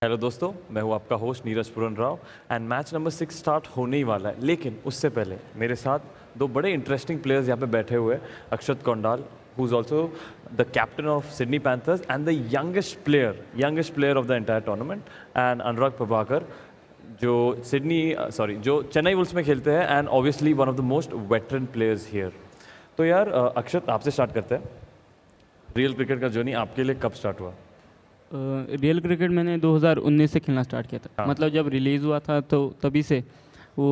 Hello दोस्तों, मैं हूं आपका host Neeraj Puran Rao and match number 6 start होने ही वाला है। लेकिन उससे पहले मेरे साथ दो बड़े इंटरेस्टिंग प्लेयर्स यहाँ पे बैठे हुए हैं। Akshat Kondal, who is also the captain of Sydney Panthers and the youngest player of the entire tournament, and Anurag Prabhakar जो जो चेन्नई वुल्स में खेलते हैं and obviously one of the most veteran players here. तो यार अक्षत, आपसे स्टार्ट करते हैं। रियल क्रिकेट का जर्नी आपके लिए कब स्टार्ट हुआ? रियल क्रिकेट मैंने 2019 से खेलना स्टार्ट किया था। हाँ। मतलब जब रिलीज़ हुआ था तो तभी से वो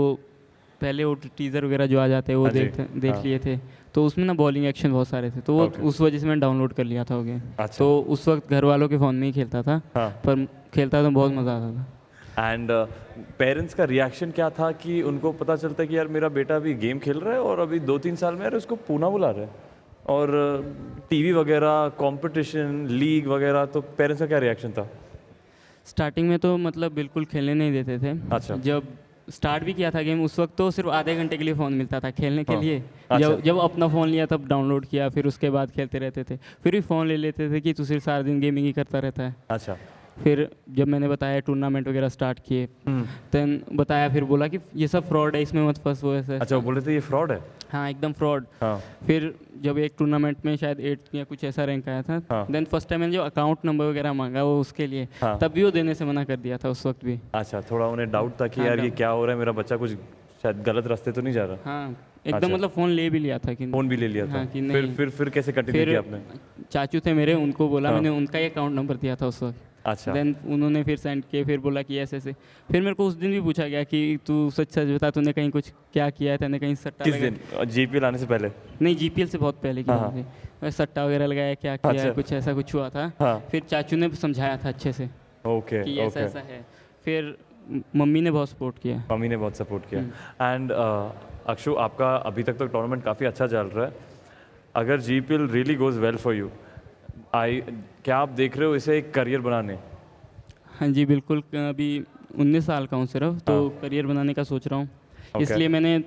पहले वो टीज़र वगैरह जो आ जाते हैं वो हाँ जी, देख हाँ। लिए थे। तो उसमें ना बॉलिंग एक्शन बहुत सारे थे, तो वो Okay. उस वजह से मैंने डाउनलोड कर लिया था वो गेम। अच्छा। तो उस वक्त घर वालों के फ़ोन में ही खेलता था, हाँ। पर खेलता तो बहुत मज़ा आता था। एंड पेरेंट्स का रिएक्शन क्या था कि उनको पता चलता है कि यार मेरा बेटा अभी गेम खेल रहा है और अभी 2-3 साल में यार उसको पूना बुला रहे हैं, और टीवी वगैरह, कंपटीशन, लीग वगैरह, तो पेरेंट्स का क्या रिएक्शन था? स्टार्टिंग में तो मतलब बिल्कुल खेलने नहीं देते थे। अच्छा। जब स्टार्ट भी किया था गेम, उस वक्त तो सिर्फ आधे घंटे के लिए फ़ोन मिलता था खेलने के हाँ। लिए। अच्छा। जब अपना फ़ोन लिया तब डाउनलोड किया, फिर उसके बाद खेलते रहते थे। फिर भी फ़ोन ले लेते थे कि तू सिर्फ सारा दिन गेमिंग ही करता रहता है। अच्छा। फिर जब मैंने बताया टूर्नामेंट वगैरह स्टार्ट किए, देन बताया, फिर बोला कि ये सब फ्रॉड है, इसमें मत फंस, वो ऐसे। अच्छा, वो बोल रहे थे ये फ्रॉड है? हाँ, एकदम फ्रॉड। हाँ। फिर जब एक टूर्नामेंट में शायद 8 या कुछ ऐसा रैंक आया था, हाँ। देन फर्स्ट टाइम मैंने जो अकाउंट नंबर वगैरह मांगा वो उसके लिए, हाँ। तब भी वो देने से मना कर दिया था उस वक्त भी। अच्छा, थोड़ा उन्हें डाउट था कि हाँ, यार ये doubt। क्या हो रहा है, मेरा बच्चा कुछ शायद गलत रास्ते तो नहीं जा रहा। हाँ, एकदम अच्छा। मतलब फ़ोन ले भी लिया था कि फोन भी ले लिया था। हाँ, कि नहीं। फिर कैसे कंटिन्यू फिर किया आपने? चाचू थे मेरे, उनको बोला हाँ। मैंने, उनका ही अकाउंट नंबर दिया था उस वक्त। अच्छा। देन उन्होंने फिर सेंड किए, फिर बोला कि ऐसे ऐसे। फिर मेरे को उस दिन भी पूछा गया कि तू सच सच बता, तूने कहीं कुछ क्या किया है, तूने कहीं सट्टा किस लगाया? दिन? जीपीएल आने से पहले? नहीं, जीपीएल से बहुत पहले की हाँ, बात है। सट्टा वगैरह लगाया, क्या किया है, अच्छा। कुछ ऐसा कुछ हुआ था। हाँ। फिर चाचू ने समझाया था अच्छे से ओके, कि ऐसा ओके। ऐसा है। फिर मम्मी ने बहुत सपोर्ट किया। मम्मी ने बहुत सपोर्ट किया। एंड अक्षु, आपका अभी तक तो टूर्नामेंट काफ़ी अच्छा चल रहा है। अगर GPL really goes well for you, क्या आप देख रहे हो इसे एक करियर बनाने? हाँ जी, बिल्कुल। अभी 19 साल का हूँ सिर्फ, तो हाँ। करियर बनाने का सोच रहा हूँ। Okay. इसलिए मैंने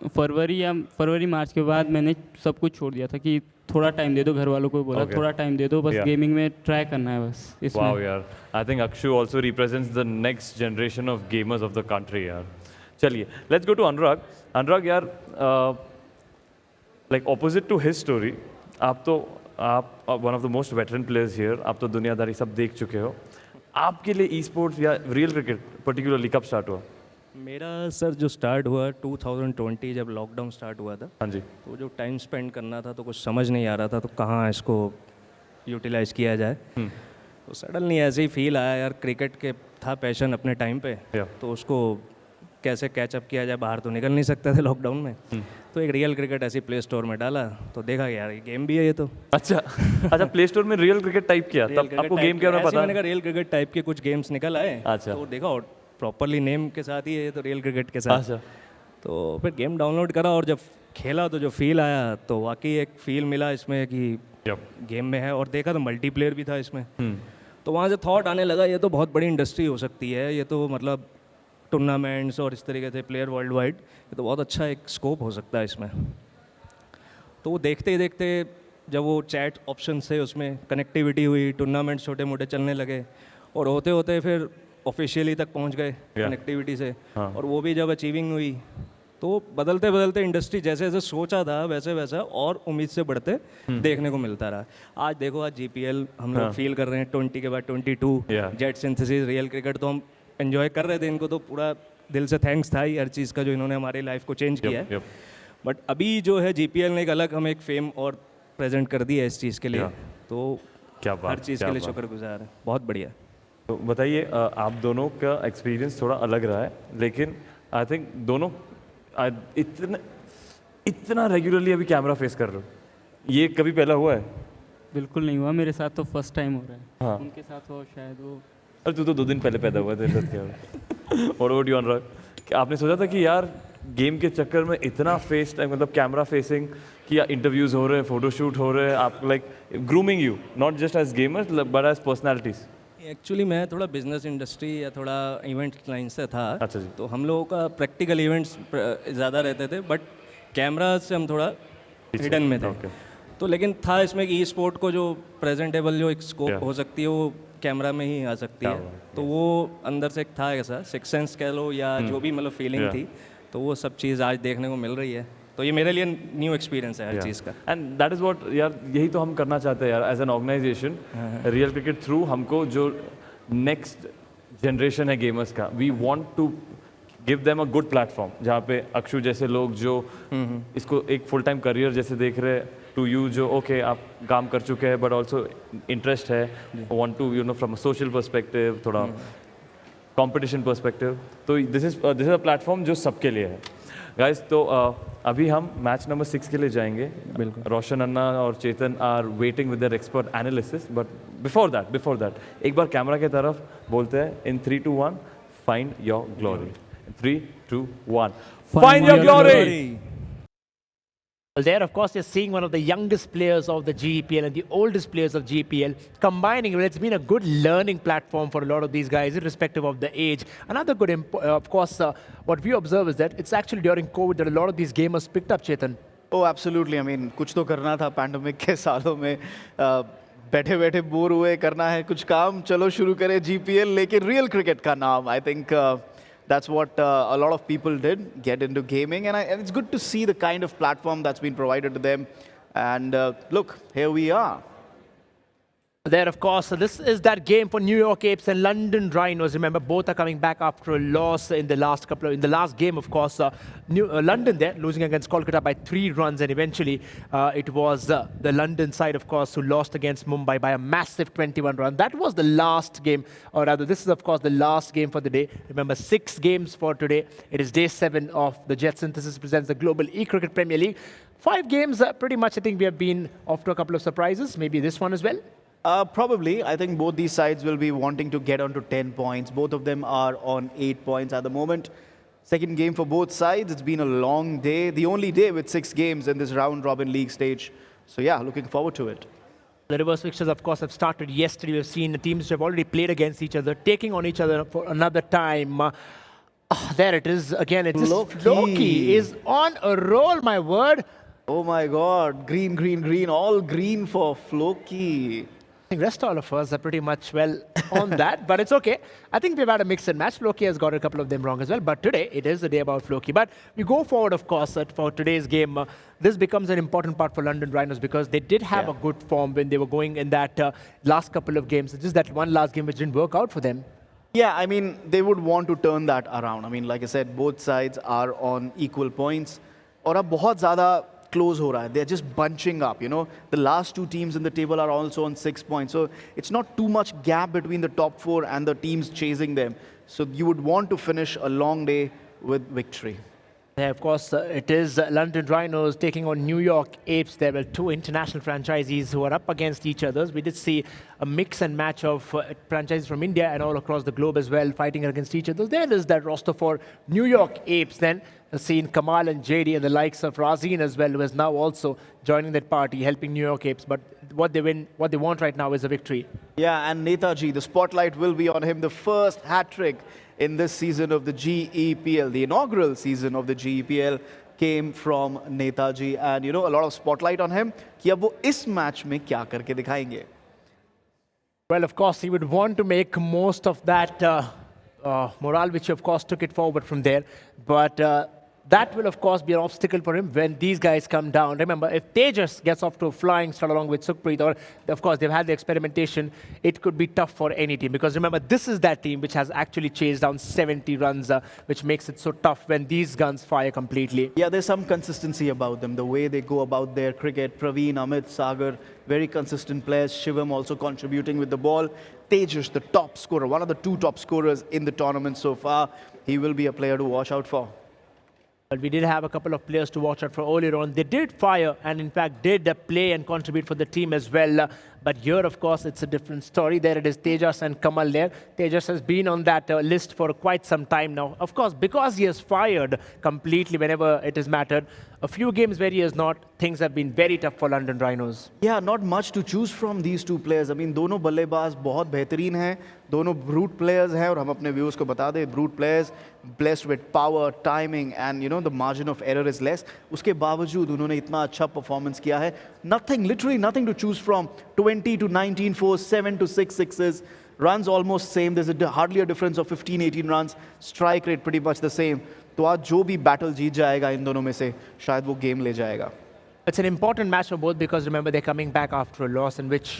फरवरी मार्च के बाद मैंने सब कुछ छोड़ दिया था कि थोड़ा टाइम दे दो, घर वालों को बोला Okay. थोड़ा टाइम दे दो, बस Yeah. गेमिंग में ट्राई करना है बस इसमें। वाओ यार, I think Akshu also represents the next generation of gamers of the country यार। चलिए, let's go to Anurag. Anurag यार, like opposite to his story, आप one of the most veteran players here, आप तो दुनियादारी सब देख चुके हो। आपके लिए ई स्पोर्ट्स या रियल क्रिकेट पर्टिकुलरली कब स्टार्ट हुआ? मेरा सर जो स्टार्ट हुआ 2020, जब लॉकडाउन स्टार्ट हुआ था, हाँ जी। तो जो टाइम स्पेंड करना था तो कुछ समझ नहीं आ रहा था, तो कहाँ इसको यूटिलाइज किया जाए। तो सडनली ऐसे ही फील आया यार, क्रिकेट के था पैशन अपने टाइम पे, Yeah. तो उसको कैसे कैचअप किया जाए, बाहर तो निकल नहीं सकते थे लॉकडाउन में। तो एक रियल क्रिकेट ऐसी प्ले स्टोर में डाला, तो देखा कि यार ये गेम भी है ये तो। अच्छा। अच्छा, प्ले स्टोर में रियल क्रिकेट टाइप किया, Real तब cricket आपको type गेम क्या के- होना ऐसे पता? मैंने कहा रियल क्रिकेट टाइप के कुछ गेम्स निकल आए। अच्छा। तो देखा और प्रॉपरली नेम के साथ ही है ये तो, रियल क्रिकेट के साथ। अच्छा। तो फिर गेम डाउनलोड करा और जब खेला तो जो फील आया, तो वाकई एक फील मिला इसमें कि Yep. गेम में है। और देखा तो मल्टीप्लेयर भी था इसमें। तो वहाँ से थॉट आने लगा ये तो बहुत बड़ी इंडस्ट्री हो सकती है, ये तो मतलब टूर्नामेंट्स और इस तरीके से प्लेयर वर्ल्ड वाइड, ये तो बहुत अच्छा एक स्कोप हो सकता है इसमें। तो वो देखते ही देखते जब वो चैट ऑप्शन से उसमें कनेक्टिविटी हुई, टूर्नामेंट्स छोटे मोटे चलने लगे, और होते होते फिर ऑफिशियली तक पहुंच गए कनेक्टिविटी से। हाँ। और वो भी जब अचीविंग हुई, तो बदलते बदलते इंडस्ट्री जैसे जैसे सोचा था वैसे वैसा और उम्मीद से बढ़ते देखने को मिलता रहा। आज देखो, आज जीपीएल हम लोग फील कर रहे हैं, 20 के बाद 22, Yeah. जेटसिंथेसिस, रियल क्रिकेट तो हम एंजॉय कर रहे थे। इनको तो पूरा दिल से थैंक्स था ही हर चीज़ का, जो इन्होंने हमारी लाइफ को चेंज किया है। Yep. बट अभी जो है जीपीएल ने एक अलग हमें एक फेम और प्रेजेंट कर दी है इस चीज़ के लिए। Yeah. तो क्या बात, हर चीज़ क्या के लिए बात। शुक्रगुजार है, बहुत बढ़िया। तो बताइए, आप दोनों का एक्सपीरियंस थोड़ा अलग रहा है, लेकिन आई थिंक दोनों इतना रेगुलरली अभी कैमरा फेस कर रहे हो, ये कभी पहला हुआ है? बिल्कुल नहीं हुआ, मेरे साथ तो फर्स्ट टाइम हो रहा है। हाँ। उनके साथ हो शायद वो। अरे तू तो 2 दिन पहले पैदा हुआ, तेरे साथ क्या हुआ? और वो अनुराग, क्या आपने सोचा था कि यार गेम के चक्कर में इतना फेस टाइम, मतलब कैमरा फेसिंग, कि इंटरव्यूज हो रहे हैं, फोटोशूट हो रहे हैं, आप like grooming you not just as gamers but as personalities? Actually मैं थोड़ा बिजनेस इंडस्ट्री या थोड़ा इवेंट लाइन से था। अच्छा जी। तो हम लोगों का प्रैक्टिकल इवेंट्स ज़्यादा रहते थे, बट कैमरा से हम थोड़ा हिडन में थे। Okay. तो लेकिन था इसमें कि ई स्पोर्ट को जो प्रेजेंटेबल जो एक स्कोप Yeah. हो सकती है, वो कैमरा में ही आ सकती है, तो वो अंदर से एक था ऐसा सिक्स सेंस कह लो या जो भी मतलब फीलिंग थी, तो वो सब चीज़ आज देखने को मिल रही है, तो ये मेरे लिए न्यू एक्सपीरियंस है हर चीज़ का। एंड दैट इज़ व्हाट यार, यही तो हम करना चाहते हैं यार as an organization, real cricket through हमको जो नेक्स्ट जनरेशन है गेमर्स का, we want to give them a good platform जहाँ पे अक्षु जैसे लोग जो इसको एक फुल टाइम करियर जैसे देख रहे हैं, टू यू जो ओके आप काम कर चुके हैं बट ऑल्सो इंटरेस्ट है, want to you know from a social perspective, थोड़ा कंपटीशन पर्सपेक्टिव, तो दिस इज अ प्लेटफॉर्म जो सबके लिए है गाइस। तो अभी हम मैच नंबर 6 के लिए जाएंगे। बिल्कुल। रोशन अन्ना और Chetan are waiting with their expert analysis, but before that एक बार कैमरा की तरफ बोलते हैं in 3 2 1 find your glory. 3 2 1 find your glory. Well, there, of course, you're seeing one of the youngest players of the GEPL and the oldest players of GEPL combining. Well, it's been a good learning platform for a lot of these guys, irrespective of the age. Another good, of course, what we observe is that it's actually during COVID that a lot of these gamers picked up, Chetan. Oh, absolutely. I mean, कुछ तो करना था pandemic के सालों में, बैठे बैठे bore हुए, करना है कुछ काम, चलो शुरू करें GPL, लेकिन रियल क्रिकेट का नाम, I think that's what a lot of people did, get into gaming, and it's good to see the kind of platform that's been provided to them. And look, here we are. There, of course, so this is that game for New York Apes and London Rhinos. Remember, both are coming back after a loss in the last game, of course. London there losing against Kolkata by 3 runs, and eventually it was the London side, of course, who lost against Mumbai by a massive 21 run. That was the last game, or rather, this is, of course, the last game for the day. Remember, 6 games for today. It is day 7 of the JetSynthesys presents the Global E-Cricket Premier League. 5 games, pretty much, I think we have been off to a couple of surprises. Maybe this one as well. Probably. I think both these sides will be wanting to get onto 10 points. Both of them are on 8 points at the moment. Second game for both sides. It's been a long day. The only day with 6 games in this round-robin league stage. So yeah, looking forward to it. The reverse fixtures, of course, have started yesterday. We've seen the teams who have already played against each other, taking on each other for another time. There it is again. It's just Loki is on a roll, my word. Oh my God. Green, green, green. All green for Floki. I think rest all of us are pretty much well on that, but it's okay. I think we've had a mix and match. Floki has got a couple of them wrong as well, but today it is the day about Floki. But we go forward, of course, for today's game. This becomes an important part for London Rhinos because they did have a good form when they were going in that last couple of games. It's just that one last game which didn't work out for them. Yeah, I mean, they would want to turn that around. I mean, like I said, both sides are on equal points. और अब बहुत ज़्यादा close हो रहा है. They're just bunching up, you know. The last 2 teams in the table are also on 6 points. So it's not too much gap between the top 4 and the teams chasing them. So you would want to finish a long day with victory. Yeah, of course, it is London Rhinos taking on New York Apes. There were 2 international franchisees who are up against each other. We did see a mix and match of franchises from India and all across the globe as well, fighting against each other. There is that roster for New York Apes. Then seen Kamal and JD and the likes of Razin as well, who is now also joining that party, helping New York Apes. But what they want right now is a victory. Yeah, and Netaji, the spotlight will be on him. The first hat-trick in this season of the GEPL, the inaugural season of the GEPL, came from Netaji, and you know, a lot of spotlight on him. कि अब वो इस match में क्या करके दिखाएंगे? Well, of course, he would want to make most of that morale, which of course took it forward from there. But that will, of course, be an obstacle for him when these guys come down. Remember, if Tejas gets off to a flying start along with Sukhpreet, or, of course, they've had the experimentation, it could be tough for any team. Because remember, this is that team which has actually chased down 70 runs, which makes it so tough when these guns fire completely. Yeah, there's some consistency about them, the way they go about their cricket. Praveen, Amit, Sagar, very consistent players. Shivam also contributing with the ball. Tejas, the top scorer, one of the 2 top scorers in the tournament so far. He will be a player to watch out for. But we did have a couple of players to watch out for earlier on. They did fire and, in fact, did play and contribute for the team as well. But here, of course, it's a different story. There it is, Tejas and Kamal there. Tejas has been on that list for quite some time now. Of course, because he has fired completely whenever it has mattered. A few games where he has not, things have been very tough for London Rhinos. Yeah, not much to choose from these 2 players. I mean, दोनों बल्लेबाज बहुत बेहतरीन हैं, दोनों brute players हैं, और हम अपने viewers को बता दें, brute players blessed with power, timing, and you know the margin of error is less. उसके बावजूद उन्होंने इतना अच्छा performance किया है. Nothing, literally nothing to choose from. 20 to 19 4, 7 to 6 sixes. runs almost same. There's hardly a difference of 15-18 runs. Strike rate pretty much the same. तो आज जो भी battle जीत जाएगा इन दोनों में से शायद वो game ले जाएगा. It's an important match for both because remember they're coming back after a loss in which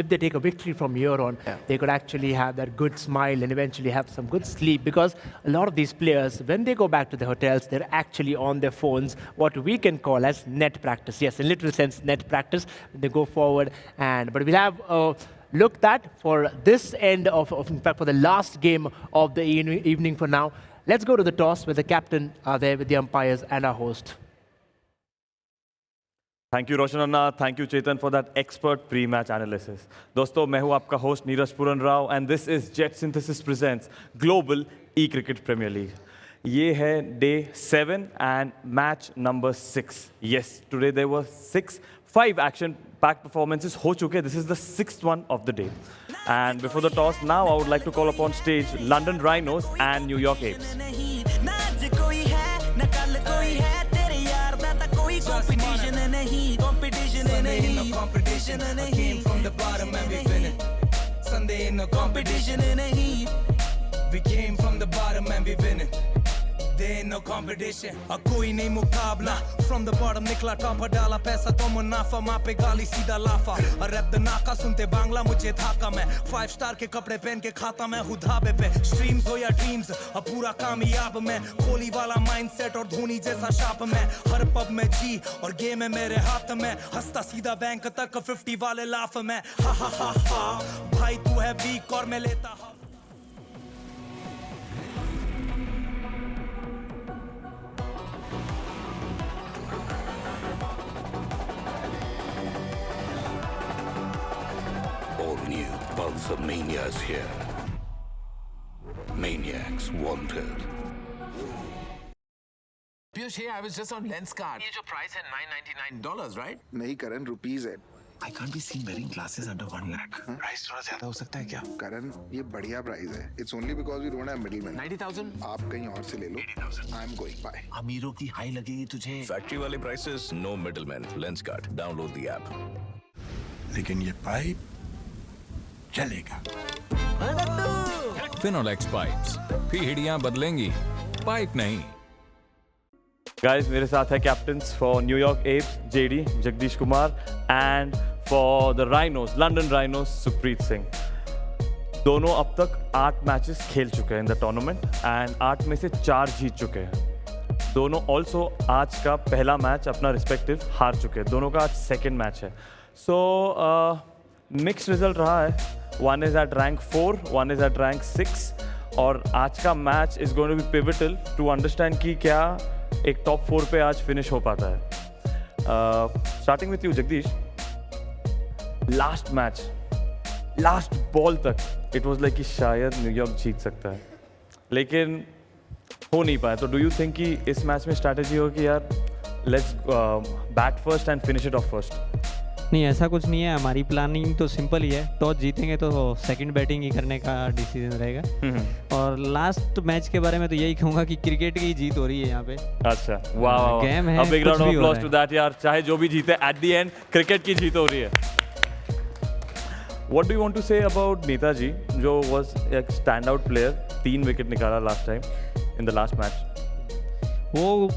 if they take a victory from here on, they could actually have that good smile and eventually have some good sleep because a lot of these players, when they go back to the hotels, they're actually on their phones, what we can call as net practice. Yes, in literal sense, net practice. They go forward but we'll have look that for this end of in fact, for the last game of the evening for now. Let's go to the toss where the captain are there with the umpires and our host. Thank you Roshan Anna, thank you Chetan for that expert pre match analysis. दोस्तों, मैं हूं आपका host Neeraj Puran Rao and this is JetSynthesys presents global e cricket premier league. ये है day 7 and match number 6. Yes, today there were 5 action packed performances हो चुके. This is the 6th one of the day. And before the toss now I would like to call upon stage London rhinos and New York apps. Competition and I came from the bottom and we winning. Sunday in the competition and I we came from the bottom and we winning. There ain't no competition. कोई नहीं मुकाबला. From the bottom निकला top डाला पैसा तो मुनाफा माँ पे गाली सीधा लाफा. रैप द नाका सुनते बांग्ला मुझे थाका मैं. 5 स्टार के कपड़े पहन के खाता मैं हूँ धाबे पे. स्ट्रीम्स हो या ड्रीम्स पूरा कामयाब मैं. कोहली वाला माइंडसेट और धोनी जैसा शाप मैं. हर पब में जी और गेम है मेरे हाथ में. हंसता सीधा बैंक तक 50 वाले लाफ में. हा हा हा हा भाई तू है वीक और मैं लेता. Pulsar Mania is here. Maniacs wanted. Piyush, hey, I was just on Lenskart. ये जो price है $999, right? नहीं करण, रुपीज है. I can't be seen wearing glasses under 1 lakh. Price थोड़ा ज़्यादा हो सकता है क्या? करण, ये बढ़िया प्राइस है. It's only because we don't have middlemen. 90,000? आप कहीं और से ले लो. 80,000. I'm going. Bye. अमीरों की हाई लगेगी तुझे. Factory wale prices, no middlemen. Lenskart. Download the app. लेकिन ये पाइप चलेगा. फिनोलेक्स पाइप्स, पीढ़ियां बदलेंगी, पाइप नहीं. गाइस, मेरे साथ है captains for New York apps JD Jagdish Kumar and for the rhinos London rhinos Supreet Singh. दोनों अब तक 8 मैचेस खेल चुके हैं इन द टूर्नामेंट एंड 8 में से 4 जीत चुके हैं. दोनों ऑल्सो आज का पहला मैच अपना रिस्पेक्टिव हार चुके हैं. दोनों का आज सेकेंड मैच है. सो मिक्स रिजल्ट रहा है. One is at rank 4, one is at rank 6. और आज का match is going to be pivotal to understand कि क्या एक टॉप 4 पे आज फिनिश हो पाता है. Starting with you Jagdish. Last match, last ball तक इट वाज लाइक कि शायद न्यूयॉर्क जीत सकता है, लेकिन हो नहीं पाया. तो डू यू थिंक कि इस मैच में स्ट्रैटेजी हो कि यार let's bat first and finish it of first? नहीं, ऐसा कुछ नहीं है. हमारी प्लानिंग तो सिंपल ही है. टॉस जीतेंगे तो सेकंड बैटिंग ही करने का डिसीजन रहेगा. और लास्ट मैच के बारे में तो यही कहूँगा कि क्रिकेट की जीत हो रही है यहाँ पे. अच्छा, वाह, गेम है. A big round of applause to that यार. चाहे जो भी जीते, एट द एंड क्रिकेट की जीत हो रही है. What do you want to say about Netaji जो वाज एक स्टैंड आउट प्लेयर? 3 विकेट निकाला last time in the last match. वो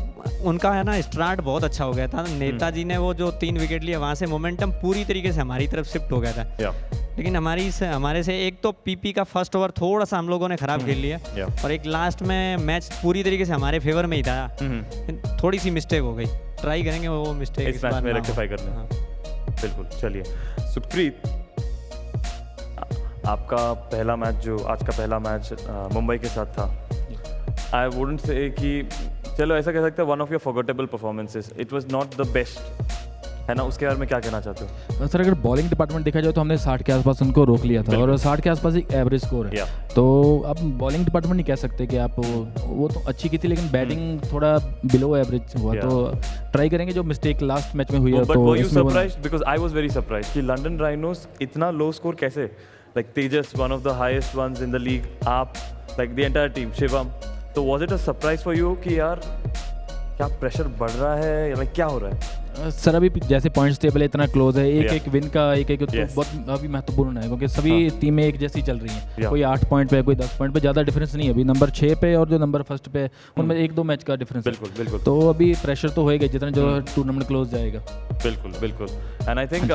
उनका है ना स्टार्ट बहुत अच्छा हो गया था. नेताजी ने वो जो 3 विकेट लिए, वहाँ से मोमेंटम पूरी तरीके से हमारी तरफ शिफ्ट हो गया था. लेकिन हमारे से एक तो पीपी का फर्स्ट ओवर थोड़ा सा हम लोगों ने खराब खेल लिया और एक लास्ट में मैच पूरी तरीके से हमारे फेवर में ही था. थोड़ी सी मिस्टेक हो गई. ट्राई करेंगे वो मिस्टेक इस मैच में रेक्टिफाई करना. बिल्कुल. चलिए सुप्रीत, आपका पहला मैच जो आज का पहला मैच मुंबई के साथ था, आई वुडंट से कि चलो ऐसा कह सकते हैं one of your forgettable performances. It was not the best, है ना? उसके बारे में क्या कहना चाहते हो? सर, अगर बॉलिंग डिपार्टमेंट देखा जाए तो हमने 60 के आसपास उनको रोक लिया था और 60 के आसपास एक एवरेज स्कोर है. तो अब बॉलिंग डिपार्टमेंट नहीं कह सकते कि आप वो तो अच्छी की थी, लेकिन बैटिंग थोड़ा बिलो एवरेज हुआ. तो ट्राई करेंगे जो मिस्टेक लास्ट मैच में हुई है. तो you surprised? Because I was very surprised कि लंडन राइनोज इतना लो स्कोर कैसे? Like Tejas, one of the highest ones in the league, आप like the entire team, Shivam. तो was it a surprise for you कि यार क्या प्रेशर बढ़ रहा है या क्या हो रहा है? सर अभी जैसे पॉइंट्स टेबल इतना क्लोज है, एक Yeah. एक विन का एक तो Yes. बहुत अभी महत्वपूर्ण है क्योंकि सभी टीमें एक जैसी चल रही हैं। कोई 8 पॉइंट पे, कोई 10 पॉइंट पे, ज़्यादा डिफरेंस नहीं है अभी। नंबर 6 पे और जो नंबर फर्स्ट पे उनमें 1-2 मैच का डिफरेंस है। बिल्कुल बिल्कुल तो अभी प्रेशर तो होएगा जितना जो टूर्नामेंट क्लोज जाएगा। बिल्कुल बिल्कुल। एंड आई थिंक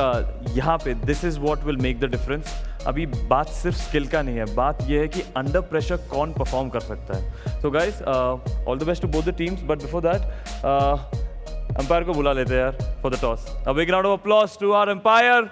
यहाँ पे this is what will make the difference. अभी बात सिर्फ स्किल का नहीं है, बात यह है कि अंडर प्रेशर कौन परफॉर्म कर सकता है। So guys, all the best to both the teams, but before that umpire को बुला लेते हैं यार for the toss. A big round of applause to our umpire.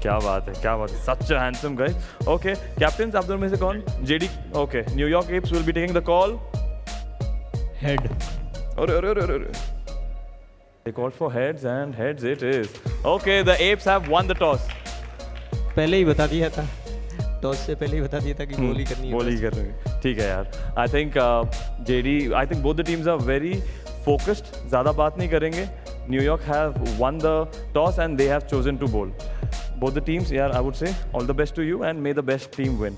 क्या बात है, क्या बात है, such a handsome guys. Okay captain, आप दोनों में से कौन? JD. Okay, New York Apes will be taking the call. Head. अरे अरे अरे अरे, they called for heads and heads it is. Okay, the apes have won the toss. पहले ही बता दिया था, टॉस से पहले ही बता दिया था कि बॉल ही करनी है। बॉल ही करनी, ठीक है यार। I think JD, I think both the teams are very focused, ज़्यादा बात नहीं करेंगे। New York have won the toss and they have chosen to bowl. Both the teams यार, I would say all the best to you and may the best team win.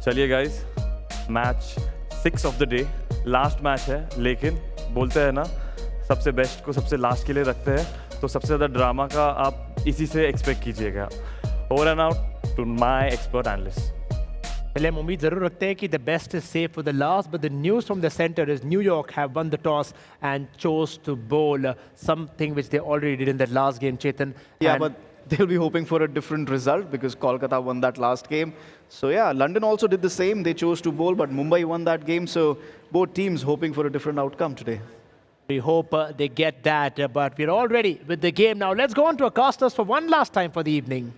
चलिए guys, match 6 of the day, last match है, लेकिन बोलते हैं ना सबसे best को सबसे लास्ट के लिए रखते हैं, तो सबसे ज़्यादा ड्रामा का आप इसी से एक्सपेक्ट कीजिएगा। Over and out to my expert analyst. पहले हम उम्मीद जरूर रखते हैं कि the best is safe for the last, but the news from the centre is New York have won the toss and chose to bowl, something which they already did in that last game, Chetan. Yeah, And but they'll be hoping for a different result because Kolkata won that last game. So yeah, London also did the same. They chose to bowl, but Mumbai won that game. So both teams hoping for a different outcome today. we hope they get that, but we're all ready with the game now. Let's go on to our casters for one last time for the evening.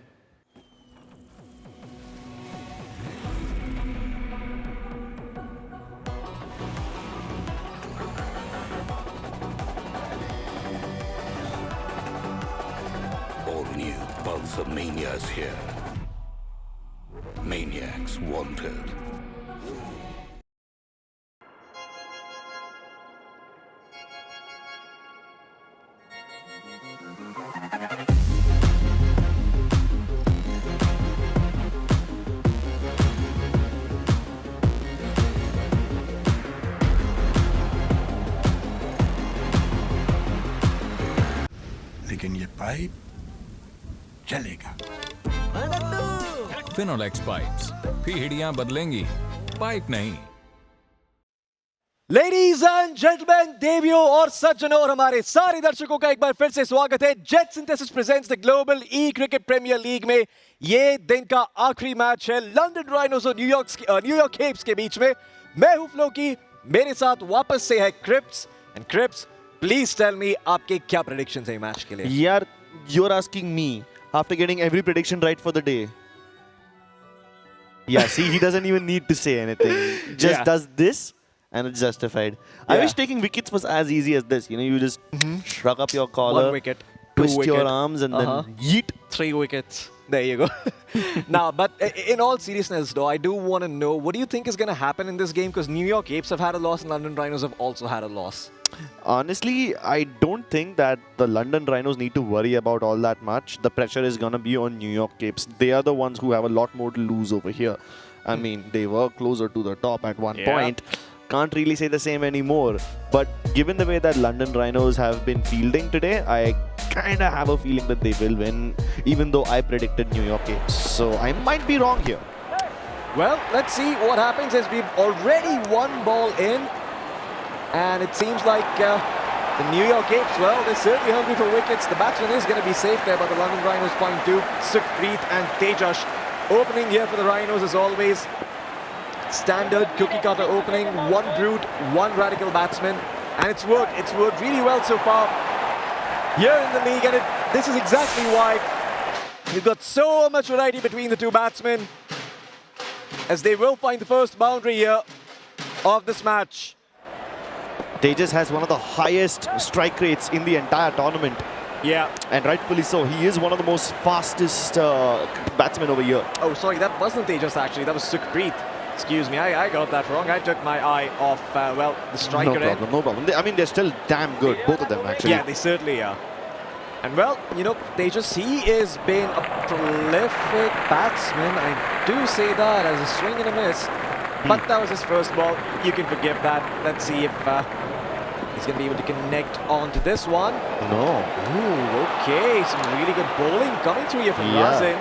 All new Pulsar Mania is here. Maniacs wanted. लेकिन ये pipe चलेगा। Finolex pipes, पीढ़ियां बदलेंगी, pipe नहीं। Ladies and gentleman, देवियों और सज्जनों और हमारे सारे दर्शकों का एक बार फिर से स्वागत है JetSynthesys presents the global e cricket premier league में। ये दिन का आखिरी मैच है लंदन राइनोस और न्यूयॉर्क एप्स के बीच में। मैं हूं फ्लो की, मेरे साथ वापस से है Cripps. And Cripps, please tell me आपके क्या प्रेडिक्शंस हैं मैच के लिए? यार, you're asking me after getting every prediction right for the day. Yeah, see, he doesn't even need to say anything. Just does this and it's justified. I wish taking wickets was as easy as this. You know, you just shrug up your collar, 1 wicket, 2 twist wicket. your arms and then yeet. 3 wickets. There you go. Now, but in all seriousness though, I do want to know, what do you think is going to happen in this game? Because New York Apes have had a loss and London Rhinos have also had a loss. Honestly, I don't think that the London Rhinos need to worry about all that much. The pressure is going to be on New York Apes. They are the ones who have a lot more to lose over here. I mean, they were closer to the top at one point. Can't really say the same anymore. But given the way that London Rhinos have been fielding today, I kind of have a feeling that they will win, even though I predicted New York Apes. So I might be wrong here. Well, let's see what happens as we've already one ball in. And it seems like the New York Apes, well, they're certainly hungry for wickets. The batsman is going to be safe there, but the London Rhinos point to Sukhpreet and Tejas. Opening here for the Rhinos as always. Standard cookie cutter opening, one brute, one radical batsman. And it's worked. It's worked really well so far here in the league. And this is exactly why you've got so much variety between the two batsmen, as they will find the first boundary here of this match. Tejas has one of the highest strike rates in the entire tournament. Yeah. And rightfully so. He is one of the most fastest batsmen over here. Oh, sorry, that wasn't Tejas actually. That was Sukhpreet. Excuse me, I got that wrong. I took my eye off, well, the striker. No problem. I mean, they're still damn good, both of them actually. Yeah, they certainly are. And well, you know, Tejas, he has been a prolific batsman. I do say that as a swing and a miss. But that was his first ball. You can forgive that. Let's see if he's going to be able to connect onto this one. No. Ooh, okay. Some really good bowling coming through here from Razin.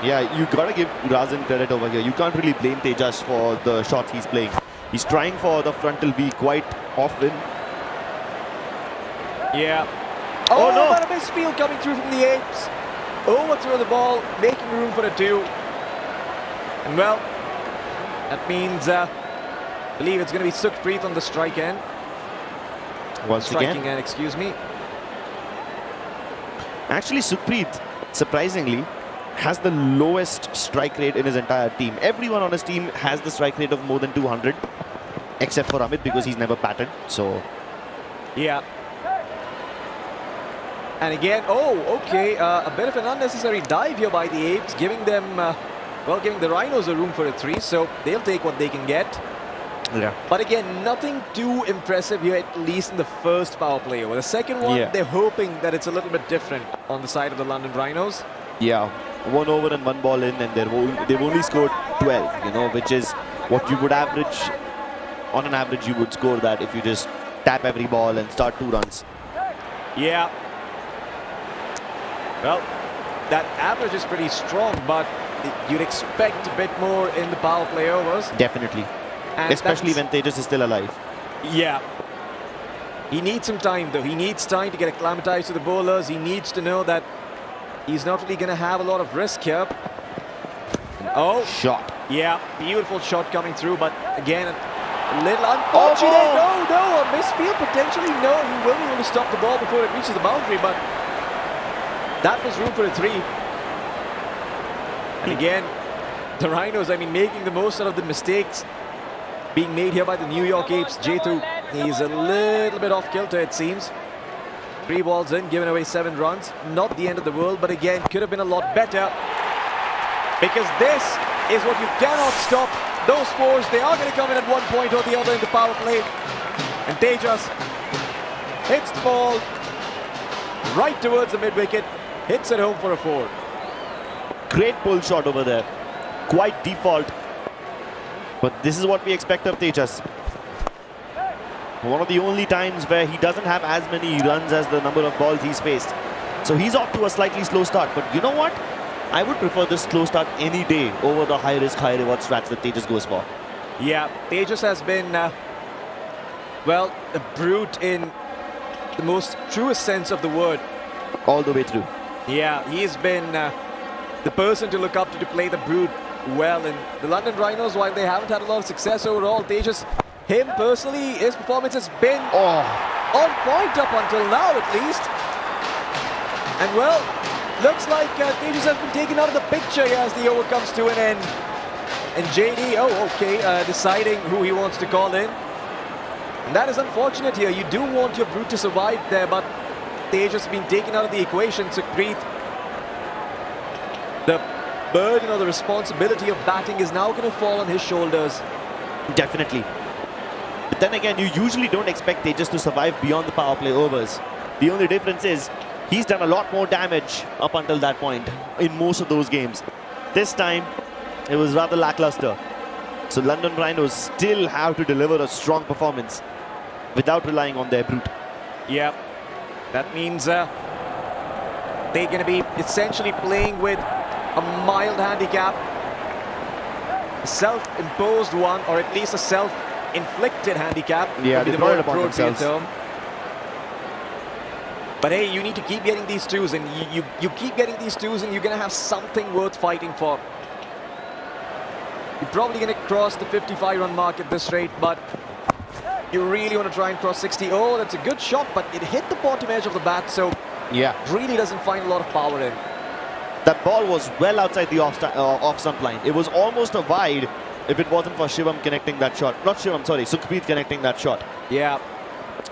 Yeah, you gotta give Razin credit over here. You can't really blame Tejas for the shots he's playing. He's trying for the frontal V quite often. Yeah. Oh, no! But a misfield coming through from the Apes. Overthrow the ball, making room for a 2. And well, that means, I believe it's going to be Sukhpreet on the strike end. Striking end, excuse me. Actually, Sukhpreet, surprisingly, has the lowest strike rate in his entire team. Everyone on his team has the strike rate of more than 200, except for Amit because he's never batted. So, yeah. And again, okay, a bit of an unnecessary dive here by the Apes, giving them, giving the Rhinos a room for a 3, so they'll take what they can get. Yeah. But again, nothing too impressive here, at least in the first power play over. The second one, they're hoping that it's a little bit different on the side of the London Rhinos. Yeah, 1 over and 1 ball in, and they've only scored 12, you know, which is what you would average. On an average, you would score that if you just tap every ball and start 2 runs. Yeah. Well, that average is pretty strong, but you'd expect a bit more in the power play overs. Definitely. And especially when Tejas is still alive. Yeah. He needs some time, though. He needs time to get acclimatized to the bowlers. He needs to know that he's not really going to have a lot of risk here. Oh. Shot. Yeah, beautiful shot coming through, but again, a little unfortunate. No, a misfield potentially. No, he will be able to stop the ball before it reaches the boundary, but that was room for a 3. And again, the Rhinos, I mean, making the most out of the mistakes being made here by the New York Apes. Jethu, he's a little bit off kilter, it seems. 3 balls in, giving away 7 runs. Not the end of the world, but again, could have been a lot better. Because this is what you cannot stop. Those 4s, they are going to come in at one point or the other in the power play. And Tejas hits the ball right towards the mid-wicket. Hits it home for a 4. Great pull shot over there. Quite default. But this is what we expect of Tejas. One of the only times where he doesn't have as many runs as the number of balls he's faced. So he's off to a slightly slow start. But you know what? I would prefer this slow start any day over the high risk, high reward strats that Tejas goes for. Yeah, Tejas has been, well, a brute in the most truest sense of the word. All the way through. Yeah, he's been the person to look up to play the brute well. And the London Rhinos, while they haven't had a lot of success overall, Tejas, him personally, his performance has been on point up until now at least. And well, looks like Tejas has been taken out of the picture here as the over comes to an end. And JD, deciding who he wants to call in. And that is unfortunate here. You do want your brute to survive there, but Tejas being taken out of the equation. Sukhpreet, the burden or the responsibility of batting is now going to fall on his shoulders. Definitely. But then again, you usually don't expect Tejas to survive beyond the power play overs. The only difference is he's done a lot more damage up until that point in most of those games. This time, it was rather lackluster. So London Rhinos still have to deliver a strong performance without relying on their brute. Yeah, that means they're going to be essentially playing with a mild handicap. A self-imposed one, or at least a self-inflicted handicap. Yeah, would be they the more brought it upon appropriate themselves. term. But hey, you need to keep getting these 2s, and you keep getting these 2s, and you're going to have something worth fighting for. You're probably going to cross the 55-run mark at this rate, but you really want to try and cross 60. Oh, that's a good shot, but it hit the bottom edge of the bat, so yeah, really doesn't find a lot of power in. That ball was well outside the off-stump line. It was almost a wide if it wasn't for Shivam connecting that shot. Not Shivam, sorry, Sukhpreet connecting that shot. Yeah.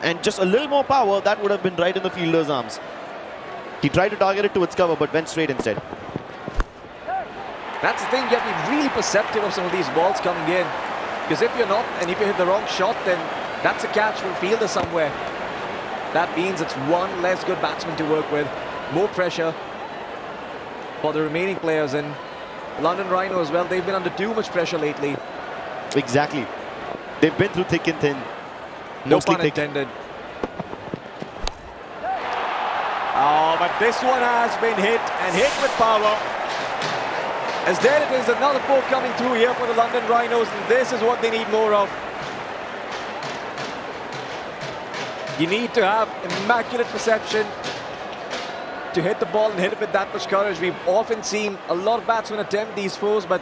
And just a little more power, that would have been right in the fielder's arms. He tried to target it to its cover, but went straight instead. That's the thing, you have to be really perceptive of some of these balls coming in. Because if you're not, and if you hit the wrong shot, then that's a catch from fielder somewhere. That means it's one less good batsman to work with. more pressure for the remaining players. And London Rhinos, well, they've been under too much pressure lately. Exactly. They've been through thick and thin. No Mostly pun thick. intended. Oh, but this one has been hit, and hit with power. As there it is, another four coming through here for the London Rhinos, and this is what they need more of. You need to have immaculate perception to hit the ball and hit it with that much courage. We've often seen a lot of batsmen attempt these fours, but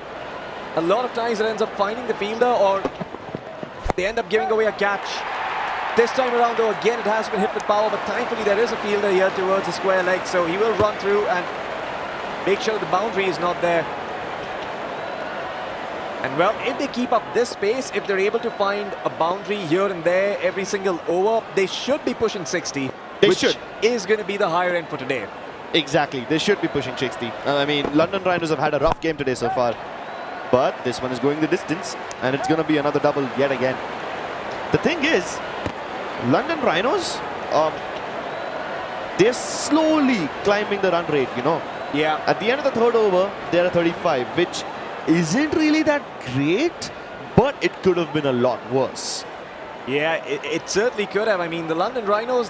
a lot of times it ends up finding the fielder, or they end up giving away a catch. This time around, though, again, it has been hit with power, but thankfully there is a fielder here towards the square leg, so he will run through and make sure the boundary is not there. And well, if they keep up this pace, if they're able to find a boundary here and there every single over, they should be pushing 60, which is going to be the higher end for today. Exactly, they should be pushing 60. I mean, London Rhinos have had a rough game today so far, but this one is going the distance, and it's going to be another double yet again. The thing is, London Rhinos, they're slowly climbing the run rate, you know. Yeah. At the end of the third over, they're at 35, which isn't really that great, but it could have been a lot worse. Yeah, it certainly could have. I mean, the London Rhinos,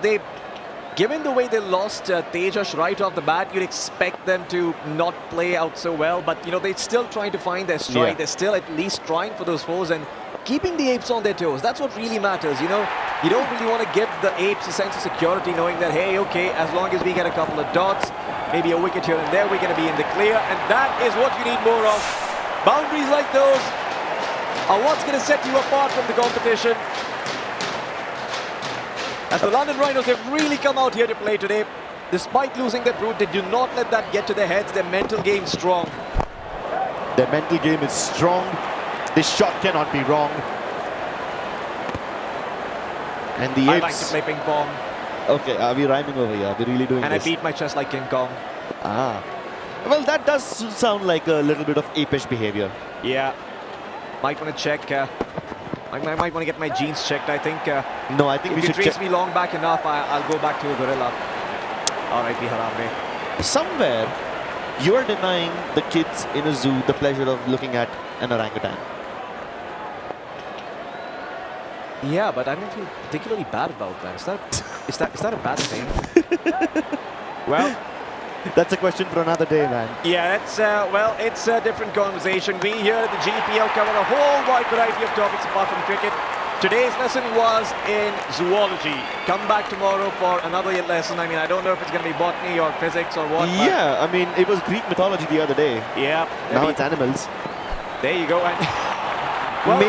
given the way they lost Tejas right off the bat, you'd expect them to not play out so well, but you know, they're still trying to find their stride. Yeah. They're still at least trying for those fours and keeping the Apes on their toes. That's what really matters, you know. You don't really want to give the Apes a sense of security, knowing that, hey, okay, as long as we get a couple of dots, maybe a wicket here and there, we're going to be in the clear, and that is what you need more of. Boundaries like those are what's going to set you apart from the competition. As the London Rhinos, they've really come out here to play today. Despite losing their brood, they do not let that get to their heads. Their mental game is strong. Their mental game is strong. This shot cannot be wrong. And the I Apes... like to play ping pong. Okay, are we rhyming over here? Are we really doing and this? I beat my chest like King Kong. Ah. Well, that does sound like a little bit of apish behavior. Yeah. Might want to check. I might want to get my genes checked, I think. No, I think we should check. If you trace me long back enough, I'll go back to a gorilla. Alright, Harambe. Somewhere, you're denying the kids in a zoo the pleasure of looking at an orangutan. Yeah, but I don't feel particularly bad about that. Is that a bad thing? Well, that's a question for another day, man. Yeah, it's a different conversation. We here at the GEPL cover a whole wide variety of topics apart from cricket. Today's lesson was in zoology. Come back tomorrow for another lesson. I mean, I don't know if it's going to be botany or physics or what. Yeah, I mean, it was Greek mythology the other day. Yeah. Now it's animals. There you go. And well,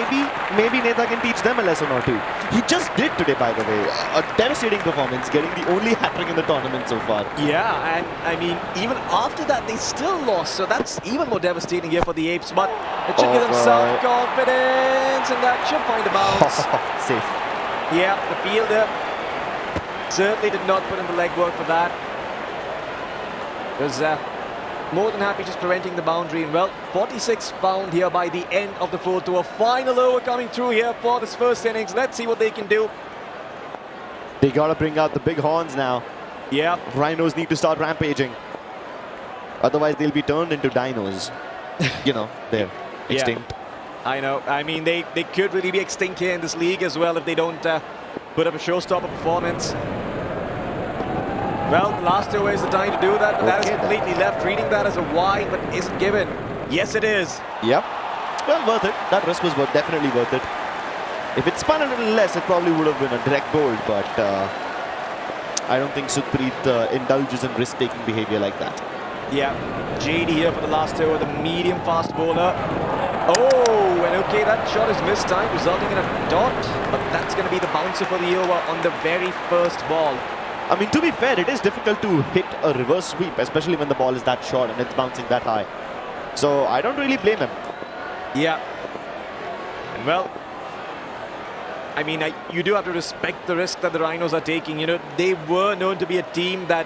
maybe Neta can teach them a lesson or two. He just did today, by the way. A devastating performance, getting the only hat-trick in the tournament so far. Yeah, and I mean, even after that, they still lost. So that's even more devastating here for the Apes. But it should give them some confidence, and that should find a bounce. Safe. Yeah, the fielder certainly did not put in the legwork for that. Was more than happy just preventing the boundary. And well, 46 found here by the end of the fourth over. Final over coming through here for this first innings. Let's see what they can do. They gotta bring out the big horns now. Yeah. Rhinos need to start rampaging. Otherwise, they'll be turned into dinos. You know, they're extinct. I know. I mean, they could really be extinct here in this league as well if they don't put up a showstopper performance. Well, the last over is the time to do that, but that is completely left. Reading that as a wide, but isn't given. Yes, it is. Yep. Well, worth it. That risk was definitely worth it. If it spun a little less, it probably would have been a direct bold, but I don't think Sukhpreet indulges in risk-taking behavior like that. Yeah. JD here for the last over, the medium fast bowler. Oh, and okay, that shot is mistimed, resulting in a dot, but that's going to be the bouncer for the over on the very first ball. I mean, to be fair, it is difficult to hit a reverse sweep, especially when the ball is that short and it's bouncing that high. So I don't really blame him. Yeah. And well, I mean, you do have to respect the risk that the Rhinos are taking. You know, they were known to be a team that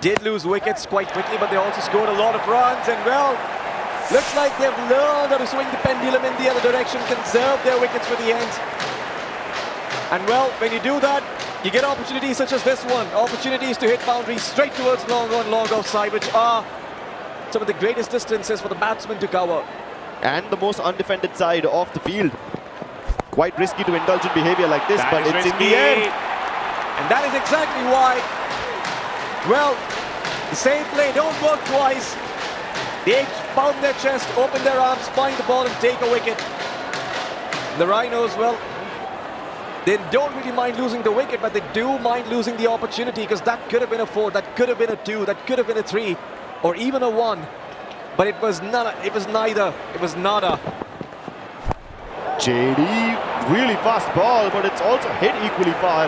did lose wickets quite quickly, but they also scored a lot of runs. And well, looks like they've learned how to swing the pendulum in the other direction, conserve their wickets for the end. And well, when you do that, you get opportunities such as this one, opportunities to hit boundaries straight towards long on, long offside, which are some of the greatest distances for the batsman to cover. And the most undefended side of the field. Quite risky to indulge in behavior like this, but it's in the end. And that is exactly why, well, the same play don't work twice. The Apes pound their chest, open their arms, find the ball and take a wicket. The Rhinos, well, they don't really mind losing the wicket, but they do mind losing the opportunity, because that could have been a 4, that could have been a 2, that could have been a 3, or even a 1. But it was none. It was neither. It was nada. JD, really fast ball, but it's also hit equally far.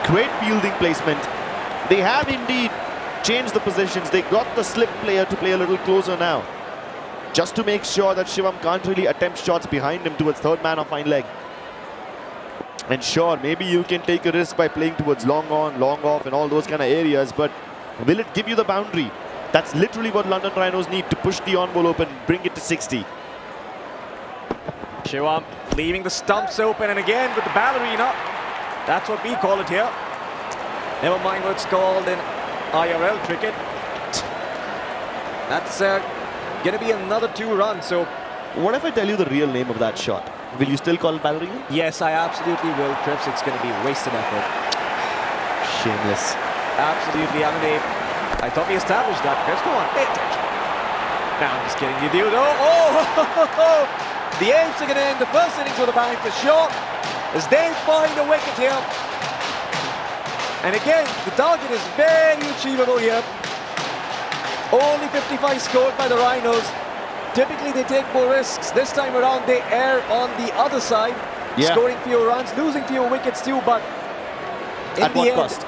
Great fielding placement. They have indeed changed the positions. They got the slip player to play a little closer now, just to make sure that Shivam can't really attempt shots behind him towards third man or fine leg. And sure, maybe you can take a risk by playing towards long on, long off and all those kind of areas, but will it give you the boundary? That's literally what London Rhinos need to push the on ball open, bring it to 60. Shivam leaving the stumps open, and again with the ballerina. That's what we call it here. Never mind what it's called in IRL cricket. That's going to be another 2 runs. So, what if I tell you the real name of that shot? Will you still call it ballerina? Yes, I absolutely will, Trips. It's going to be wasted effort. Shameless. Absolutely. I thought we established that. Trips, come on, pay attention. No, I'm just kidding you, dude. Oh! The Apes are going to end the first innings with a bang for sure, as they find a wicket here. And again, the target is very achievable here. Only 55 scored by the Rhinos. Typically they take more risks. This time around they err on the other side, scoring fewer runs, losing fewer wickets too, but in at the what end, cost?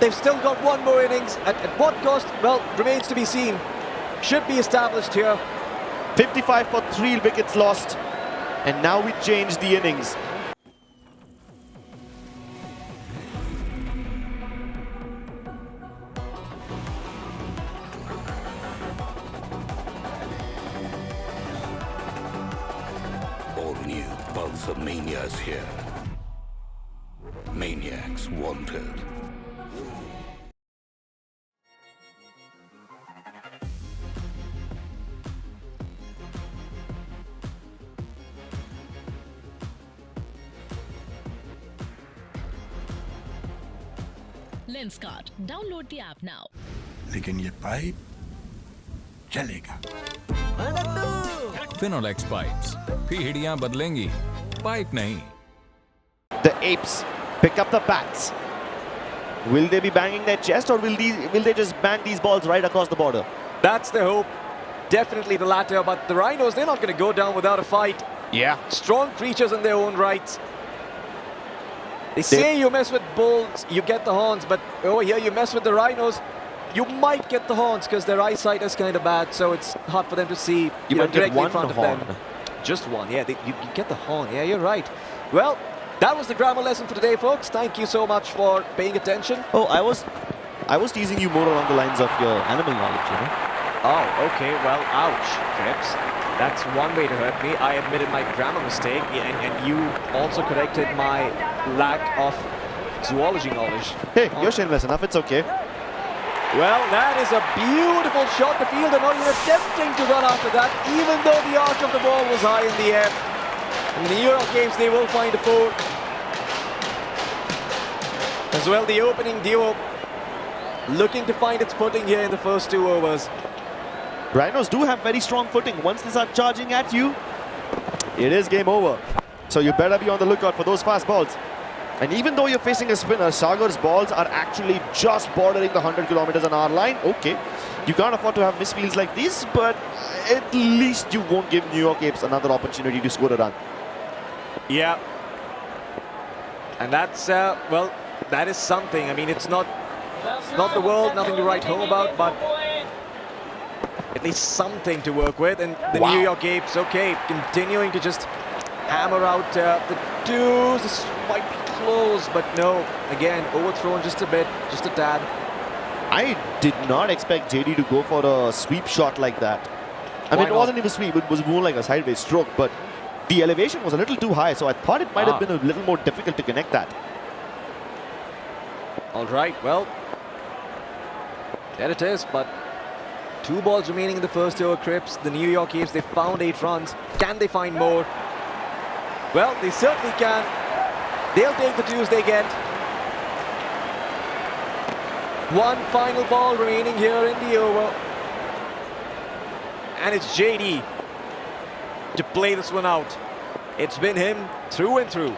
They've still got one more innings. At what cost? Well, remains to be seen. Should be established here. 55 for 3 wickets lost, and now we change the innings. All new Pulsar Mania's here. Maniacs wanted. Lenskart. Download the app now. लेकिन ये pipe चलेगा। Finolex pipes. पीढ़ियां बदलेंगी, pipe नहीं। The Apes pick up the bats. Will they be banging their chest, or will they just bang these balls right across the border? That's the hope. Definitely the latter, but the Rhinos, they're not going to go down without a fight. Yeah. Strong creatures in their own rights. They say you mess with bulls, you get the horns, but over here you mess with the Rhinos, you might get the horns because their eyesight is kind of bad, so it's hard for them to see you might directly get one in front horn. of them. Just one, yeah, you get the horn, yeah, you're right. Well, that was the grammar lesson for today, folks. Thank you so much for paying attention. Oh, I was teasing you more along the lines of your animal knowledge, you know? Oh, okay, well, ouch, Trips. That's one way to hurt me. I admitted my grammar mistake, and you also corrected my lack of zoology knowledge. Hey, you're shameless enough, it's okay. Well, that is a beautiful shot. The fielder not even attempting to run after that, even though the arc of the ball was high in the air. In the NewYork Apes, they will find a 4. As well, the opening duo looking to find its footing here in the first 2 overs. Rhinos do have very strong footing. Once they start charging at you, it is game over. So you better be on the lookout for those fast balls. And even though you're facing a spinner, Sagar's balls are actually just bordering the 100 kilometers an hour line. Okay, you can't afford to have misfields like this, but at least you won't give NewYork Apes another opportunity to score a run. Yeah. And that's, well, that is something. I mean, it's not the world, nothing to write home about, but at least something to work with. And the NewYork Apes, okay, continuing to just hammer out the 2s. This might be close, but no. Again, overthrown just a bit, just a tad. I did not expect JD to go for a sweep shot like that. I mean, it wasn't even a sweep, it was more like a sideways stroke, but the elevation was a little too high, so I thought it might have been a little more difficult to connect that. All right, well, there it is, but 2 balls remaining in the first over, Crips. The New York Apes, they found 8 runs. Can they find more? Well, they certainly can. They'll take the 2s they get. 1 final ball remaining here in the over. And it's JD to play this one out. It's been him through and through.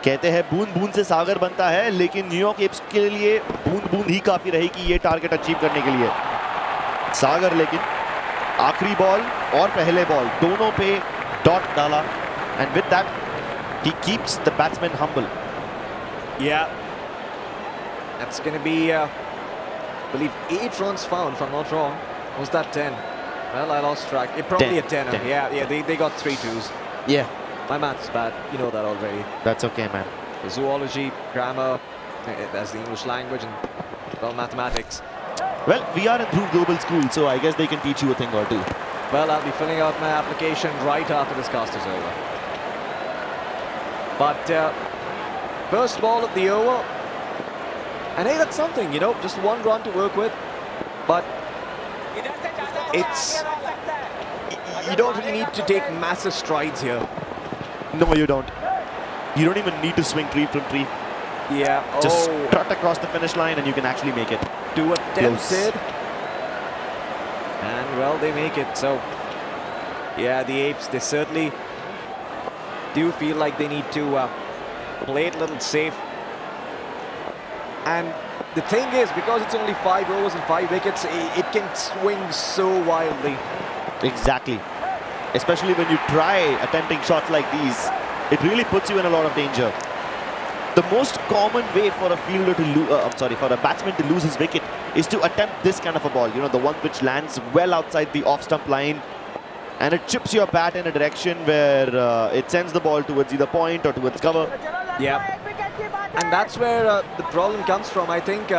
कहते हैं बूंद बूंद से सागर बनता है, लेकिन New York apps के लिए बूंद बूंद ही काफी रहेगी ये टारगेट अचीव करने के लिए। सागर लेकिन आखिरी बॉल और पहले बॉल दोनों पे डॉट डाला, and with that he keeps the batsman humble. Yeah, that's going to be, I believe, 8 runs found, if I'm not wrong. Was that 10? Well, I lost track. It probably 10, a 10. 10. Yeah, they got 3 2s. Yeah. My math's bad, you know that already. That's okay, man. The zoology, grammar, that's the English language, and, well, mathematics. Well, we are in through global school, so I guess they can teach you a thing or two. Well, I'll be filling out my application right after this cast is over. But first ball of the over, and hey, that's something, you know, just 1 run to work with. But it's, you don't really need to take massive strides here. No, you don't. You don't even need to swing tree from tree. Yeah. Just cut across the finish line and you can actually make it. 2 attempted. And, well, they make it. So, yeah, the Apes, they certainly do feel like they need to play it a little safe. And the thing is, because it's only 5 overs and 5 wickets, it can swing so wildly. Exactly. Especially when you try attempting shots like these, it really puts you in a lot of danger. The most common way for a fielder to for a batsman to lose his wicket is to attempt this kind of a ball. You know, the one which lands well outside the off-stump line, and it chips your bat in a direction where it sends the ball towards either point or towards cover. Yeah. And that's where the problem comes from. I think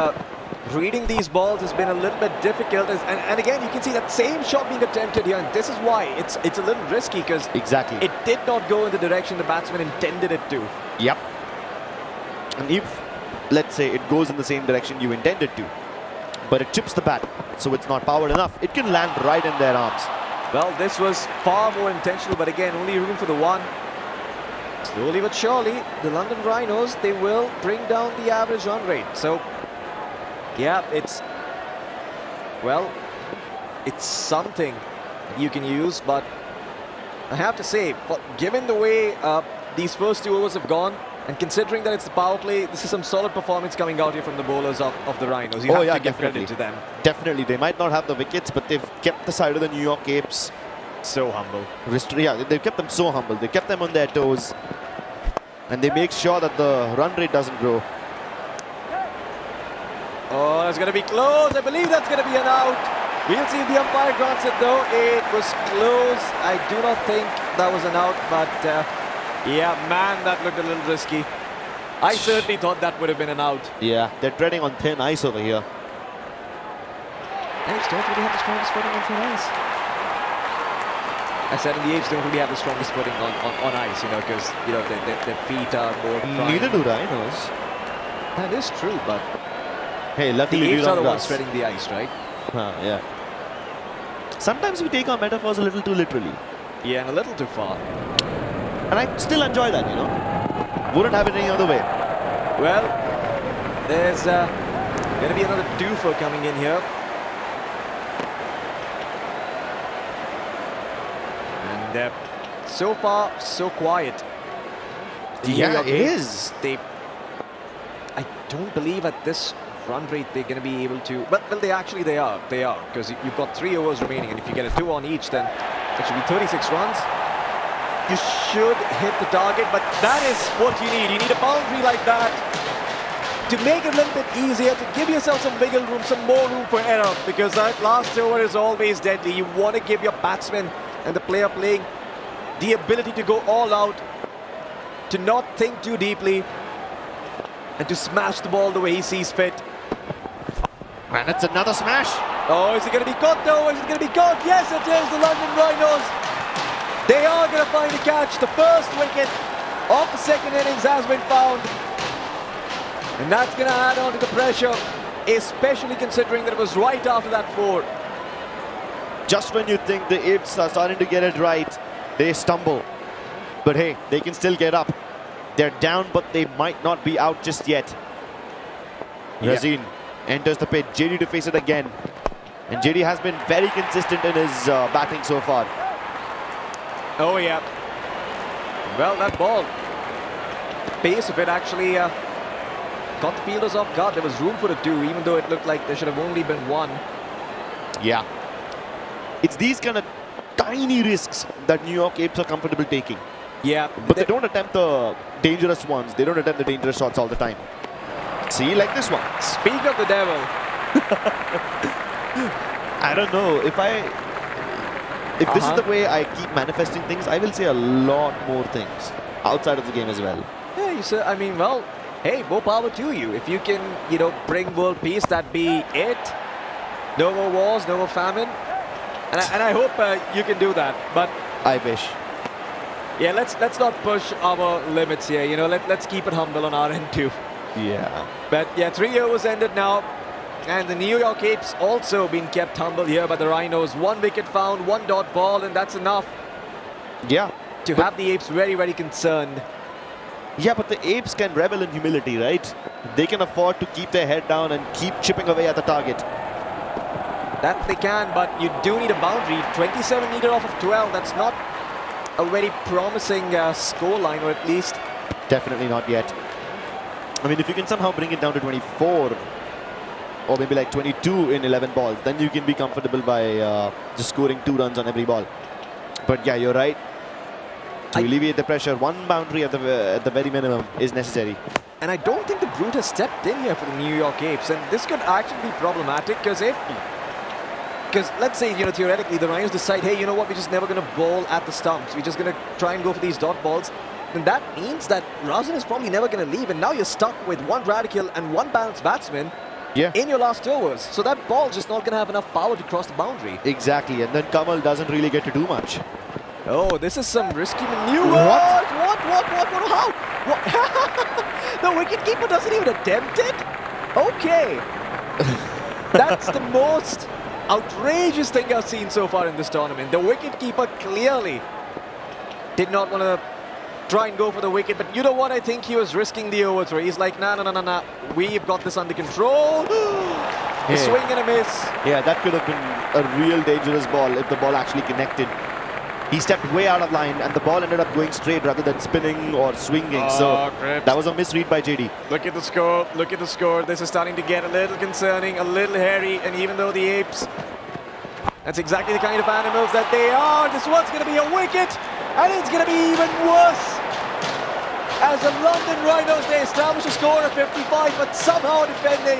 reading these balls has been a little bit difficult. And again, you can see that same shot being attempted here. And this is why it's a little risky, because exactly it did not go in the direction the batsman intended it to. Yep. And if, let's say, it goes in the same direction you intended to, but it chips the bat, so it's not powered enough, it can land right in their arms. Well, this was far more intentional, but again, only room for the 1. Slowly but surely, the London Rhinos, they will bring down the average run rate. So, yeah, it's, well, it's something you can use, but I have to say, given the way these first 2 overs have gone, and considering that it's the power play, this is some solid performance coming out here from the bowlers of the Rhinos. You have to give credit to them. Definitely. They might not have the wickets, but they've kept the side of the New York Apes so humble. Yeah, they've kept them so humble. They kept them on their toes. And they make sure that the run rate doesn't grow. Oh, that's going to be close. I believe that's going to be an out. We'll see if the umpire grants it, though. It was close. I do not think that was an out, but yeah, man, that looked a little risky. I certainly thought that would have been an out. Yeah, they're treading on thin ice over here. Apes don't really have the strongest footing on thin ice. I said the Apes don't really have the strongest footing on ice, you know, because, you know, their feet are more primed. Neither do Rhinos. That is true, but hey, luckily the Apes we are the don't ones treading the ice, right? Yeah. Sometimes we take our metaphors a little too literally. Yeah, and a little too far. And I still enjoy that, you know. Wouldn't have it any other way. Well, there's going to be another doofer coming in here. And so far, so quiet. Yeah, it is. I don't believe at this run rate they're going to be able to. Well, they are. They are, because you've got 3 overs remaining, and if you get a 2 on each, then it should be 36 runs. You should hit the target, but that is what you need. You need a boundary like that to make it a little bit easier, to give yourself some wiggle room, some more room for error, because that last over is always deadly. You want to give your batsman and the player playing the ability to go all out, to not think too deeply, and to smash the ball the way he sees fit. And it's another smash. Oh, is it going to be caught though? Is it going to be caught? Yes, it is. The London Rhinos, they are going to find a catch. The first wicket of the second innings has been found. And that's going to add on to the pressure, especially considering that it was right after that 4. Just when you think the Apes are starting to get it right, they stumble. But hey, they can still get up. They're down, but they might not be out just yet. Yazin enters the pit. JD to face it again. And JD has been very consistent in his batting so far. Oh, yeah. Well, that ball, pace of it actually caught the fielders off guard. There was room for a 2, even though it looked like there should have only been 1. Yeah. It's these kind of tiny risks that New York Apes are comfortable taking. Yeah. But they don't attempt the dangerous ones. They don't attempt the dangerous shots all the time. See, like this one. Speak of the devil. I don't know. If this is the way I keep manifesting things, I will say a lot more things outside of the game as well. Yeah, you said, I mean, well, hey, more power to you. If you can, bring world peace, that'd be it. No more wars, no more famine. And I hope you can do that. But I wish. Yeah, let's not push our limits here. Let's keep it humble on our end too. Yeah. But yeah, 3 overs ended now. And the New York Apes also been kept humble here by the Rhinos. 1 wicket found, 1 dot ball, and that's enough. Yeah. To have the Apes very, very concerned. Yeah, but the Apes can revel in humility, right? They can afford to keep their head down and keep chipping away at the target. That they can, but you do need a boundary. 27 needed off of 12. That's not a very promising score line, or at least. Definitely not yet. I mean, if you can somehow bring it down to 24, or maybe like 22 in 11 balls, then you can be comfortable by just scoring 2 runs on every ball. But yeah, you're right. To alleviate the pressure, 1 boundary at the very minimum is necessary. And I don't think the Brute has stepped in here for the New York Apes, and this could actually be problematic because let's say, theoretically the Rhinos decide, hey, you know what, we're just never going to bowl at the stumps. We're just going to try and go for these dot balls. And that means that Razin is probably never going to leave, and now you're stuck with 1 Radical and 1 balanced batsman in your last overs. So that ball's just not going to have enough power to cross the boundary. Exactly, and then Kamal doesn't really get to do much. Oh, this is some risky maneuver. What? How? What? The wicketkeeper doesn't even attempt it? Okay. That's the most outrageous thing I've seen so far in this tournament. The wicketkeeper clearly did not want to try and go for the wicket, but you know what? I think he was risking the overthrow. He's like, nah. We've got this under control. A swing and a miss. Yeah, that could have been a real dangerous ball if the ball actually connected. He stepped way out of line and the ball ended up going straight rather than spinning or swinging. So that was a misread by JD. Look at the score. Look at the score. This is starting to get a little concerning, a little hairy. And even though the Apes, that's exactly the kind of animals that they are, this one's going to be a wicket. And it's going to be even worse. As the London Rhinos, they establish a score of 55, but somehow defending,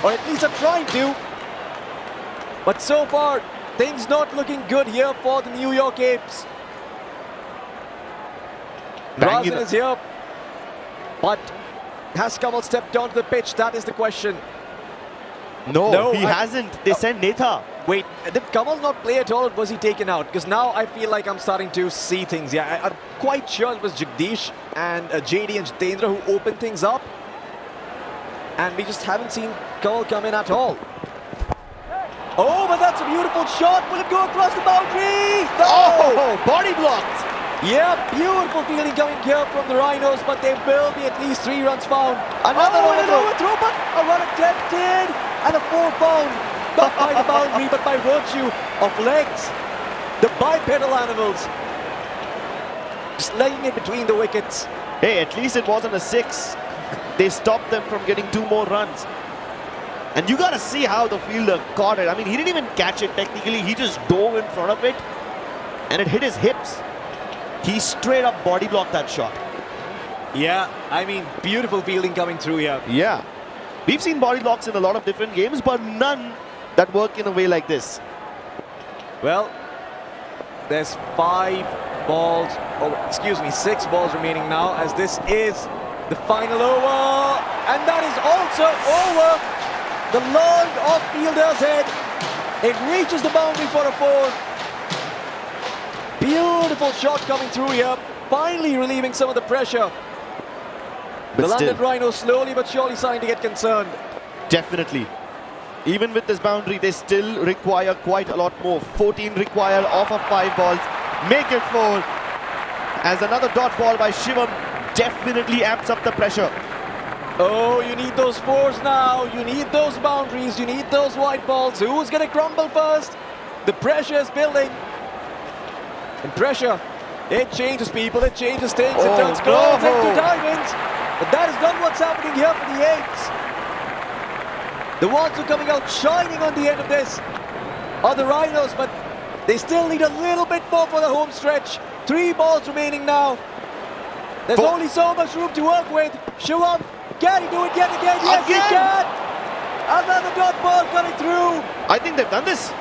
or at least are trying to. But so far, things not looking good here for the New York Apes. Razin is here, but has Kamal stepped onto the pitch? That is the question. No, he hasn't. They sent Netha. Wait, did Kamal not play at all, or was he taken out? Because now I feel like I'm starting to see things. Yeah, I'm quite sure it was Jagdish and JD and Jitendra who opened things up. And we just haven't seen Kamal come in at all. Oh, but that's a beautiful shot. Will it go across the boundary? No! Oh, body blocked. Yeah, beautiful fielding coming here from the Rhinos, but there will be at least 3 runs found. Another overthrow, but a run attempted and a 4 found. Not by the boundary, but by virtue of legs. The bipedal animals. Just laying it between the wickets. Hey, at least it wasn't a 6. They stopped them from getting 2 more runs. And you got to see how the fielder caught it. I mean, he didn't even catch it technically. He just dove in front of it and it hit his hips. He straight up body blocked that shot. Yeah, I mean, beautiful fielding coming through here. Yeah. We've seen body blocks in a lot of different games, but none that work in a way like this. Well, there's 5 balls, oh, excuse me, 6 balls remaining now, as this is the final over. And that is also over. The long off-fielder's head. It reaches the boundary for a 4. Beautiful shot coming through here. Finally relieving some of the pressure. The London Rhinos slowly but surely starting to get concerned. Definitely. Even with this boundary, they still require quite a lot more. 14 required off of 5 balls. Make it 4. As another dot ball by Shivam definitely amps up the pressure. Oh, you need those 4s now. You need those boundaries. You need those white balls. Who's going to crumble first? The pressure is building. And pressure, it changes people, it changes things. It turns goals into diamonds. But that is not what's happening here for the Apes. The ones who are coming out shining on the end of this are the Rhinos, but they still need a little bit more for the home stretch. 3 balls remaining now. There's only so much room to work with. Shivam, can he do it yet again? Yes, he can! Another dot ball coming through. I think they've done this.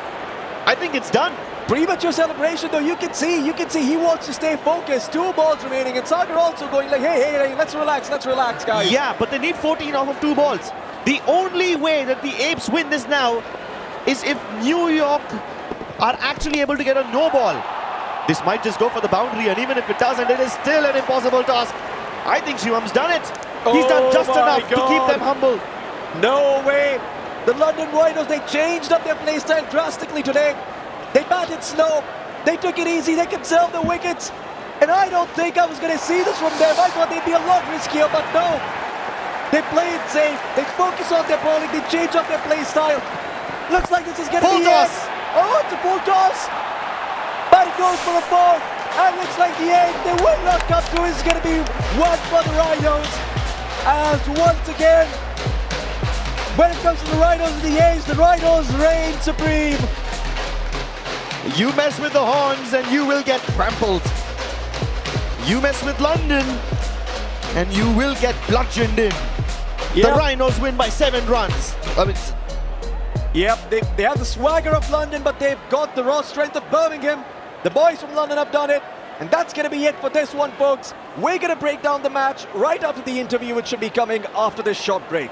I think it's done. Premature celebration though, you can see he wants to stay focused. 2 balls remaining, and Sagar also going like, hey, let's relax, guys. Yeah, but they need 14 off of 2 balls. The only way that the Apes win this now is if New York are actually able to get a no ball. This might just go for the boundary, and even if it doesn't, it is still an impossible task. I think Shivam's done it. He's done just enough to keep them humble. No way. The London Rhinos, they changed up their play style drastically today. They batted slow, they took it easy, they conserved the wickets. And I don't think I was going to see this from them. I thought they'd be a lot riskier, but no. They play it safe, they focus on their bowling, they change up their play style. Looks like this is going to be toss. it. Oh, it's a full toss. But it goes for the 4. And looks like the 8 they will not come to is going to be one for the Rhinos. As once again, when it comes to the Rhinos and the A's, the Rhinos reign supreme. You mess with the horns and you will get trampled. You mess with London and you will get bludgeoned in. Yep. The Rhinos win by 7 runs. Yep, they have the swagger of London, but they've got the raw strength of Birmingham. The boys from London have done it. And that's going to be it for this one, folks. We're going to break down the match right after the interview, which should be coming after this short break.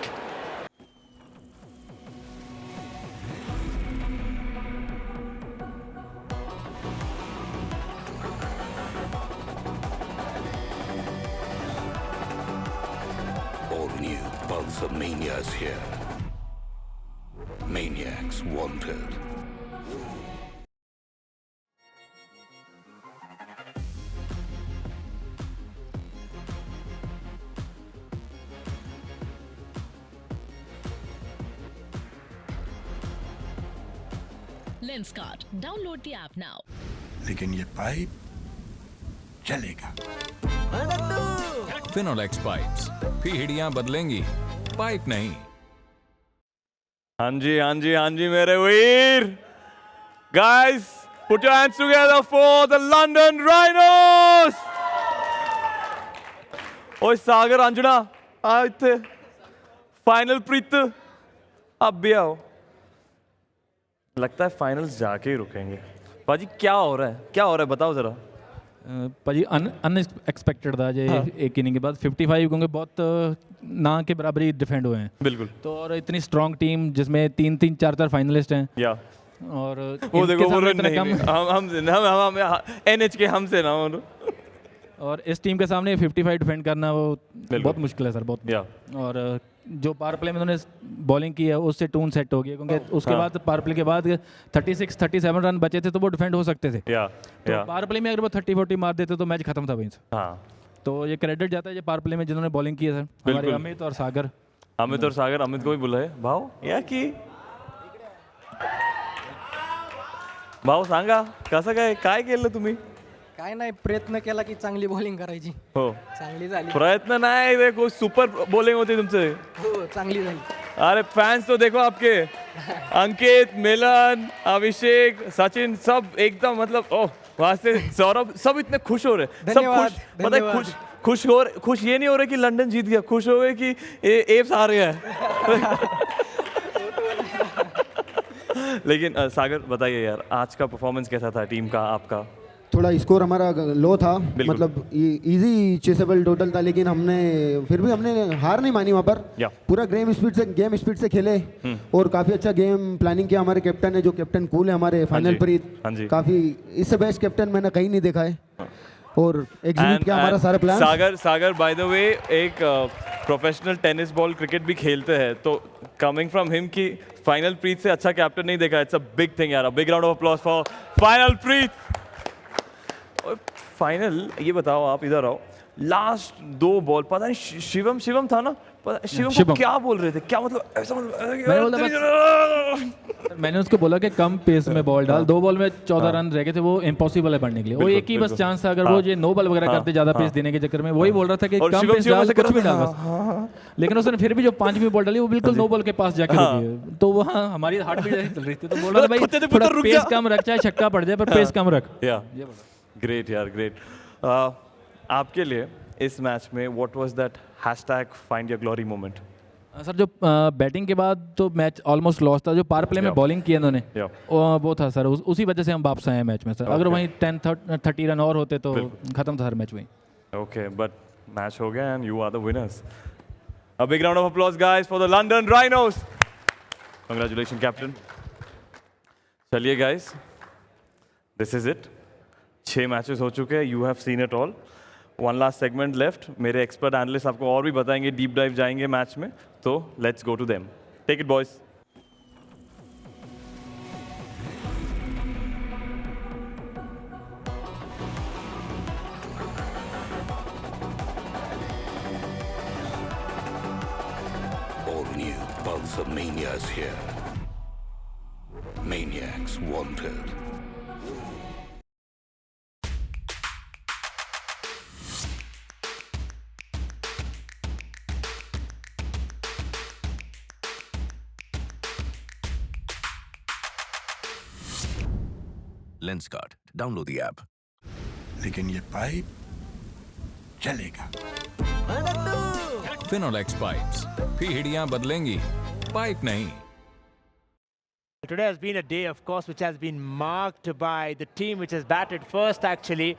All new Pulsar Mania is here. Maniacs wanted. Lenskart. Download the app now. लेकिन ये pipe चलेगा। Finolex pipes, पीढ़ियां बदलेंगी, pipe नहीं। हाँ जी मेरे वीर। Guys, put your hands together for the London Rhinos. ओए सागर अंजना, आ इत्थे। Final प्रीत, अब भी आओ। लगता है फाइनल्स जाके ही रुकेंगे। पाजी क्या हो रहा है बताओ जरा। पाजी अनएक्सपेक्टेड था जे एक इनिंग के बाद 55 क्योंकि बहुत ना के बराबर ही डिफेंड हुए हैं। बिल्कुल। तो और इतनी स्ट्रॉन्ग टीम जिसमें 3 4 फाइनलिस्ट हैं। या और वो देखो वो नहीं, हम NH के हमसे ना और इस टीम के सामने 55 डिफेंड करना वो बहुत मुश्किल है सर, बहुत। और जो पावर प्ले में उन्होंने बॉलिंग की है उससे टून सेट हो गया क्योंकि उसके बाद पावर प्ले के बाद 36 37 रन बचे थे तो वो डिफेंड हो सकते थे। तो पावर प्ले में अगर वो 30 40 मार देते तो मैच खत्म था वहीं से। तो ये क्रेडिट जाता है ये पावर प्ले में जिन्होंने बॉलिंग की है सर, हमारे अमित और सागर। अमित को भी बुलाए भाव या की भाऊ सांगा कसं काय केलं तुम्ही? काय नाही, प्रयत्न केला की चांगली बॉलिंग करायची। हो, चांगली झाली। प्रयत्न नाही, देखो सुपर बॉलिंग होती तुमसे। हो, चांगली झाली। अरे फैंस तो देखो आपके, अंकित, मिलन, अभिषेक, सचिन सब एकदम मतलब ओह वहाँ से सौरभ सब इतने खुश हो रहे, सब खुश, मतलब खुश ये नहीं हो रहे कि लंदन जीत गया, खुश हो गए कि एप्स आ रहे हैं। लेकिन सागर बताइए यार, आज का परफॉर्मेंस कैसा था टीम का आपका? थोड़ा स्कोर हमारा लो था, मतलब इजी चेसेबल टोटल था, लेकिन फिर भी हमने हार नहीं मानी वहाँ पर। पूरा गेम स्पीड से खेले और काफ़ी अच्छा गेम प्लानिंग किया। हमारे कैप्टन है जो कैप्टन कूल है हमारे फाइनल प्रीत, काफ़ी इससे बेस्ट कैप्टन मैंने कहीं नहीं देखा है। और एग्जीक्यूट किया हमारा सारा plan. Sagar by the way एक प्रोफेशनल टेनिस बॉल क्रिकेट भी खेलते हैं, तो कमिंग फ्रॉम हिम की फाइनल प्रीत से अच्छा कैप्टन नहीं देखा। इट्स अ बिग थिंग यार, big round of applause for final Preet. Final ये बताओ, आप इधर आओ, लास्ट 2 बॉल पता नहीं शिवम था ना, शिवम को क्या बोल रहे थे, क्या मतलब ऐसा मैंने उसको बोला कि कम पेस में बॉल डाल, 2 बॉल में 14 रन रह गए थे, वो इम्पॉसिबल है बढ़ने के लिए, वो एक ही बस चांस था, अगर वो ये नो बॉल वगैरह करते ज्यादा पेस देने के चक्कर में, वही बोल रहा था कि कम पेस डाल, कुछ भी डाल बस। लेकिन उसने फिर भी जो 5वीं बॉल डाली वो बिल्कुल नो बॉल के पास जाके रुकी, तो वहाँ हमारी हार्ट बीट ऐसी चल रही थी, तो बोल रहा था भाई थोड़ा पेस कम रख, चाहे छक्का पड़ जाए पर पेस कम रख। ग्रेट यार, ग्रेट। आपके लिए इस मैच में what was that #find your glory moment? Sir जो बैटिंग के बाद तो मैच ऑलमोस्ट लॉस था, जो पावर प्ले में बॉलिंग की इन्होंने वो था सर, उसी वजह से हम वापस आए मैच में सर। अगर वहीं 10-30 रन और होते तो खत्म था हर मैच वहीं। ओके, बट मैच हो गया and you are the winners. A big round of applause guys for the London Rhinos. Congratulation captain. चलिए guys, this is it. 6 matches हो चुके हैं, you have seen it all. One last segment left. मेरे expert analyst आपको और भी बताएंगे, deep dive जाएंगे मैच में, तो let's go to them. Take it boys. All new Pulsar Mania's here. Maniacs wanted. Lenskart. Download the app. लेकिन ये पाइप चलेगा। Finolex pipes. पीढ़ियां बदलेंगी, पाइप नहीं। Today has been a day, of course, which has been marked by the team which has batted first, actually.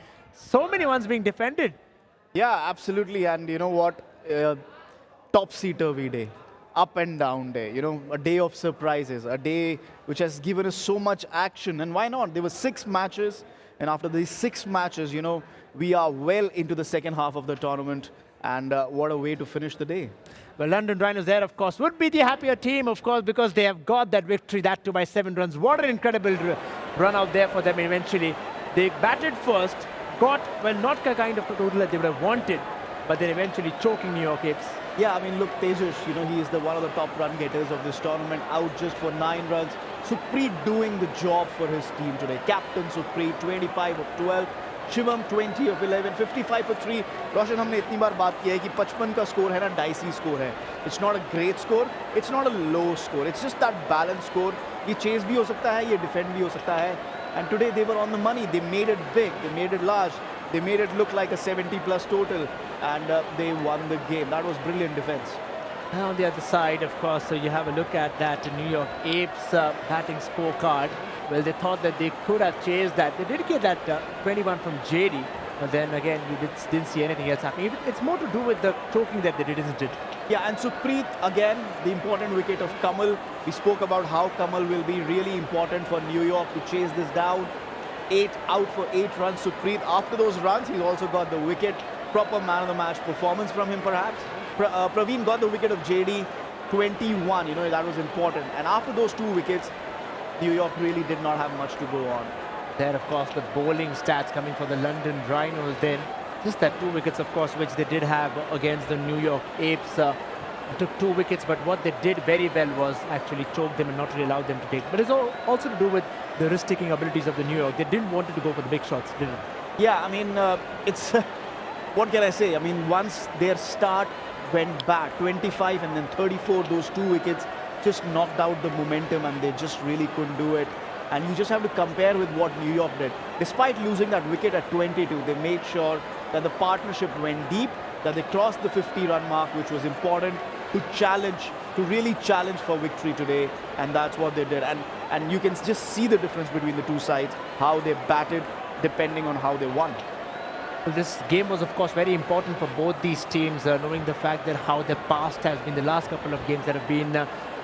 So many ones being defended. Yeah, absolutely. And you know what? Topsy-turvy day. Up and down day. You know, a day of surprises. A day which has given us so much action. And why not? There were 6 matches. And after these 6 matches, you know, we are well into the second half of the tournament. And what a way to finish the day. Well, London Rhinos there, of course, would be the happier team, of course, because they have got that victory, that too by 7 runs. What an incredible run out there for them eventually. They batted first, got, well, not the kind of total that they would have wanted, but then eventually choking New York Apes. Yeah, I mean, look, Tejas, you know, he is one of the top run getters of this tournament, out just for 9 runs. Supreet doing the job for his team today. Captain Supreet, 25 of 12. Shivam 20 of 11, 55 for 3. रोशन, हमने इतनी बार बात की है कि 55 का score है ना, dicey score है. It's not a great score, it's not a low score, it's just that balanced score. ये चेस भी हो सकता है, ये डिफेंड भी हो सकता है. And today they were on the money. They made it big, they made it large, they made it look like a 70+ total, and they won the game. That was brilliant defense. And on the other side, of course, so you have a look at that New York Apes batting scorecard. Well, they thought that they could have chased that. They did get that 21 from JD, but then again, you didn't see anything else happening. It's more to do with the choking that they did, isn't it? Yeah, and Supreet, again, the important wicket of Kamal. We spoke about how Kamal will be really important for New York to chase this down. 8 out for 8 runs. Supreet, after those runs, he's also got the wicket. Proper man of the match performance from him, perhaps. Praveen got the wicket of JD, 21. You know, that was important. And after those 2 wickets, New York really did not have much to go on. There, of course, the bowling stats coming for the London Rhinos then. Just that 2 wickets, of course, which they did have against the New York Apes. Took 2 wickets, but what they did very well was actually choke them and not really allow them to take. But it's also to do with the risk-taking abilities of the New York. They didn't want to go for the big shots, did it? Yeah, I mean, it's... what can I say? I mean, once their start went back, 25 and then 34, those 2 wickets just knocked out the momentum and they just really couldn't do it. And you just have to compare with what New York did. Despite losing that wicket at 22, they made sure that the partnership went deep, that they crossed the 50-run mark, which was important to challenge, to really challenge for victory today. And that's what they did. And you can just see the difference between the 2 sides, how they batted depending on how they won. Well, this game was, of course, very important for both these teams, knowing the fact that how their past has been, the last couple of games that have been.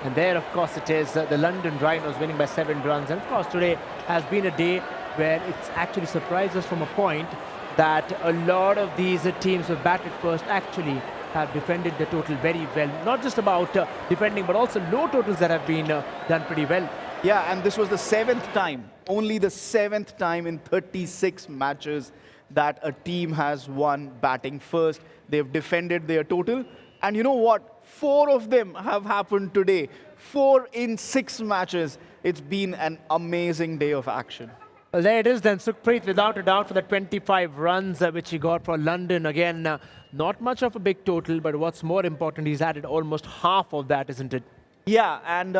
And there, of course, it is the London Rhinos winning by 7 runs. And, of course, today has been a day where it's actually surprised us from a point that a lot of these teams who batted first actually have defended the total very well. Not just about defending, but also low totals that have been done pretty well. Yeah, and this was the 7th time, only the 7th time in 36 matches that a team has won batting first. They've defended their total. And you know what? 4 of them have happened today. 4 in 6 matches. It's been an amazing day of action. Well, there it is then, Sukhpreet, without a doubt, for the 25 runs which he got for London. Again, not much of a big total, but what's more important, he's added almost half of that, isn't it? Yeah, and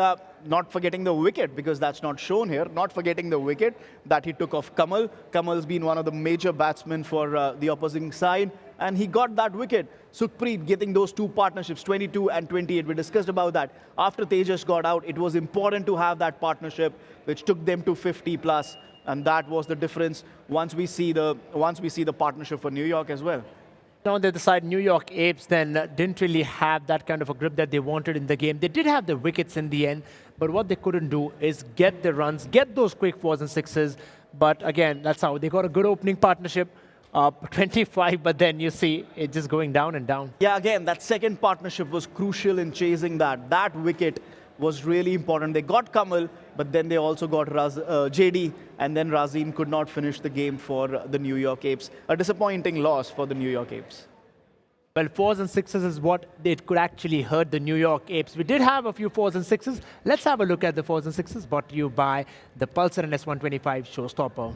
not forgetting the wicket, because that's not shown here, not forgetting the wicket that he took off Kamal. Kamal's been one of the major batsmen for the opposing side, and he got that wicket. Sukhpreet getting those 2 partnerships, 22 and 28. We discussed about that. After Tejas got out, it was important to have that partnership, which took them to 50 plus, and that was the difference once we see the partnership for New York as well. Now on the other side, New York Apes then didn't really have that kind of a grip that they wanted in the game. They did have the wickets in the end, but what they couldn't do is get the runs, get those quick 4s and 6s. But again, that's how they got a good opening partnership, 25, but then you see it just going down and down. Yeah, again, that second partnership was crucial in chasing that. That wicket was really important. They got Kamal, but then they also got JD, and then Razim could not finish the game for the New York Apes. A disappointing loss for the New York Apes. Well, 4s and 6s is what it could actually hurt the New York Apes. We did have a few 4s and 6s. Let's have a look at the 4s and 6s brought to you by the Pulsar and S125 Showstopper.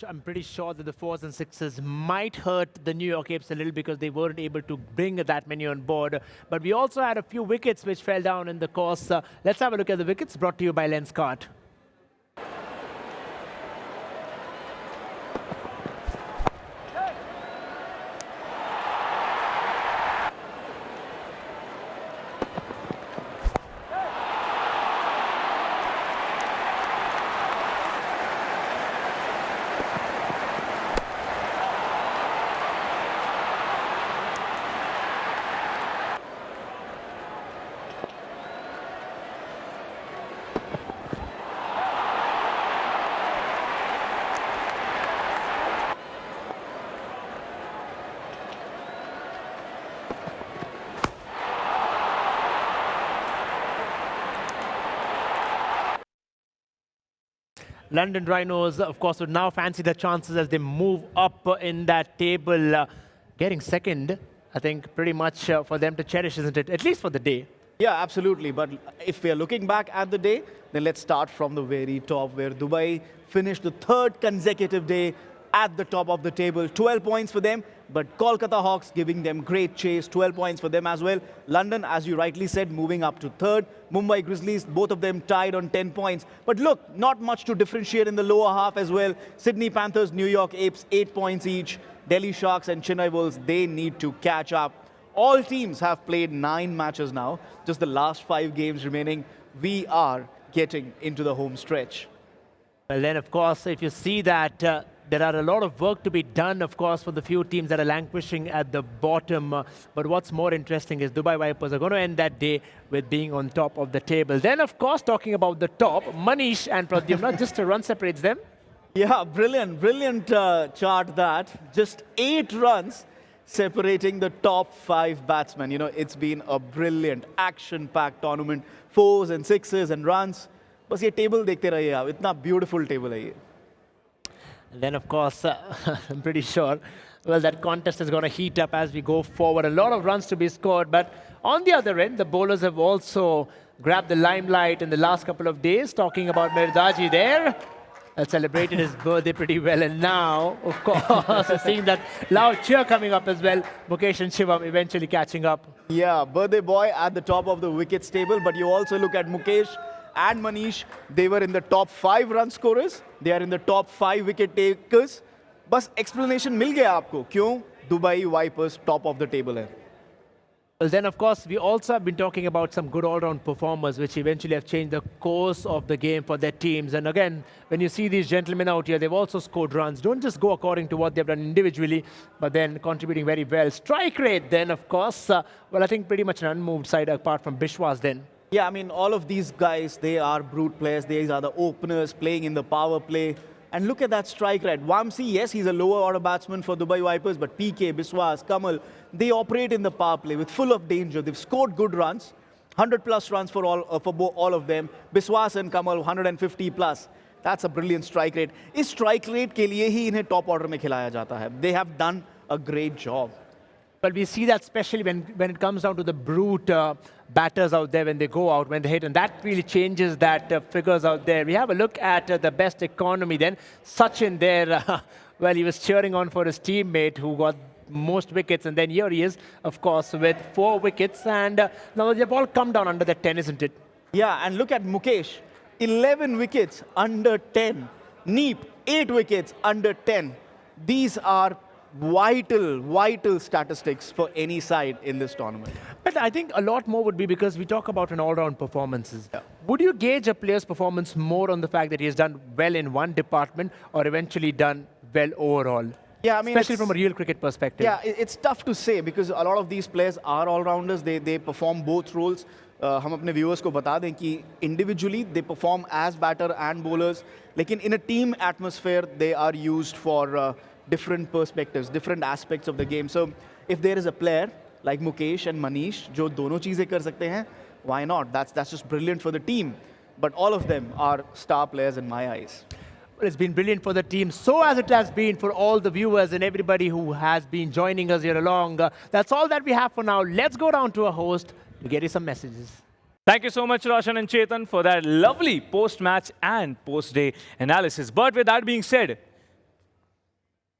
I'm pretty sure that the 4s and 6s might hurt the New York Apes a little because they weren't able to bring that many on board. But we also had a few wickets which fell down in the course. Let's have a look at the wickets brought to you by Lenskart. London Rhinos, of course, would now fancy their chances as they move up in that table. Getting second, I think, pretty much for them to cherish, isn't it? At least for the day. Yeah, absolutely. But if we are looking back at the day, then let's start from the very top, where Dubai finished the 3rd consecutive day at the top of the table. 12 points for them, but Kolkata Hawks giving them great chase. 12 points for them as well. London, as you rightly said, moving up to 3rd. Mumbai Grizzlies, both of them tied on 10 points. But look, not much to differentiate in the lower half as well. Sydney Panthers, New York Apes, 8 points each. Delhi Sharks and Chennai Wolves, they need to catch up. All teams have played 9 matches now. Just the last 5 games remaining. We are getting into the home stretch. Well, then, of course, if you see that there are a lot of work to be done, of course, for the few teams that are languishing at the bottom. But what's more interesting is Dubai Vipers are going to end that day with being on top of the table. Then, of course, talking about the top, Manish and Pradyumna, just a run separates them. Yeah, brilliant chart that. Just 8 runs separating the top 5 batsmen. You know, it's been a brilliant, action-packed tournament. 4s and 6s and runs. बस ये table देखते रहिए आप, इतना beautiful table है ये. And then, of course, I'm pretty sure, well, that contest is going to heat up as we go forward. A lot of runs to be scored, but on the other end, the bowlers have also grabbed the limelight in the last couple of days, talking about Mirdaji there. Celebrated his birthday pretty well, and now, of course, seeing that loud cheer coming up as well. Mukesh and Shivam eventually catching up. Yeah, birthday boy at the top of the wickets table, but you also look at Mukesh and Manish. They were in the top 5 run scorers. They are in the top 5 wicket takers. बस explanation मिल गया आपको क्यों Dubai Vipers top of the table है. Well, then, of course, we also have been talking about some good all-round performers which eventually have changed the course of the game for their teams. And again, when you see these gentlemen out here, they've also scored runs. Don't just go according to what they've done individually, but then contributing very well. Strike rate then, of course, well, I think pretty much an unmoved side apart from Bishwas then. Yeah, I mean, all of these guys, they are brute players. These are the openers playing in the power play. And look at that strike rate. Wamsi, yes, he's a lower order batsman for Dubai Vipers, but PK, Biswas, Kamal, they operate in the power play with full of danger. They've scored good runs, 100 plus runs for all of them. Biswas and Kamal, 150 plus. That's a brilliant strike rate. इस strike rate के लिए ही इन्हें top order में खिलाया जाता है. They have done a great job. But we see that especially when it comes down to the brute batters out there when they go out, when they hit, and that really changes that figures out there. We have a look at the best economy then. Sachin there, well, he was cheering on for his teammate who got most wickets, and then here he is, of course, with 4 wickets, and now they've all come down under the 10, isn't it? Yeah, and look at Mukesh, 11 wickets under 10. Neep, 8 wickets under 10. These are vital statistics for any side in this tournament. But I think a lot more would be because we talk about an all-round performances. Yeah. Would you gauge a player's performance more on the fact that he has done well in one department or eventually done well overall? Yeah, I mean, especially from a real cricket perspective. Yeah, it's tough to say because a lot of these players are all-rounders. They perform both roles. हम अपने viewers को बता दें कि individually they perform as batter and bowlers. लेकिन in a team atmosphere, they are used for different perspectives, different aspects of the game. So if there is a player like Mukesh and Manish जो दोनों चीजें कर सकते हैं, why not? That's just brilliant for the team. But all of them are star players in my eyes. Well, it's been brilliant for the team, so as it has been for all the viewers and everybody who has been joining us here along. That's all that we have for now. Let's go down to our host to get you some messages. Thank you so much, Roshan and Chetan, for that lovely post-match and post-day analysis. But with that being said,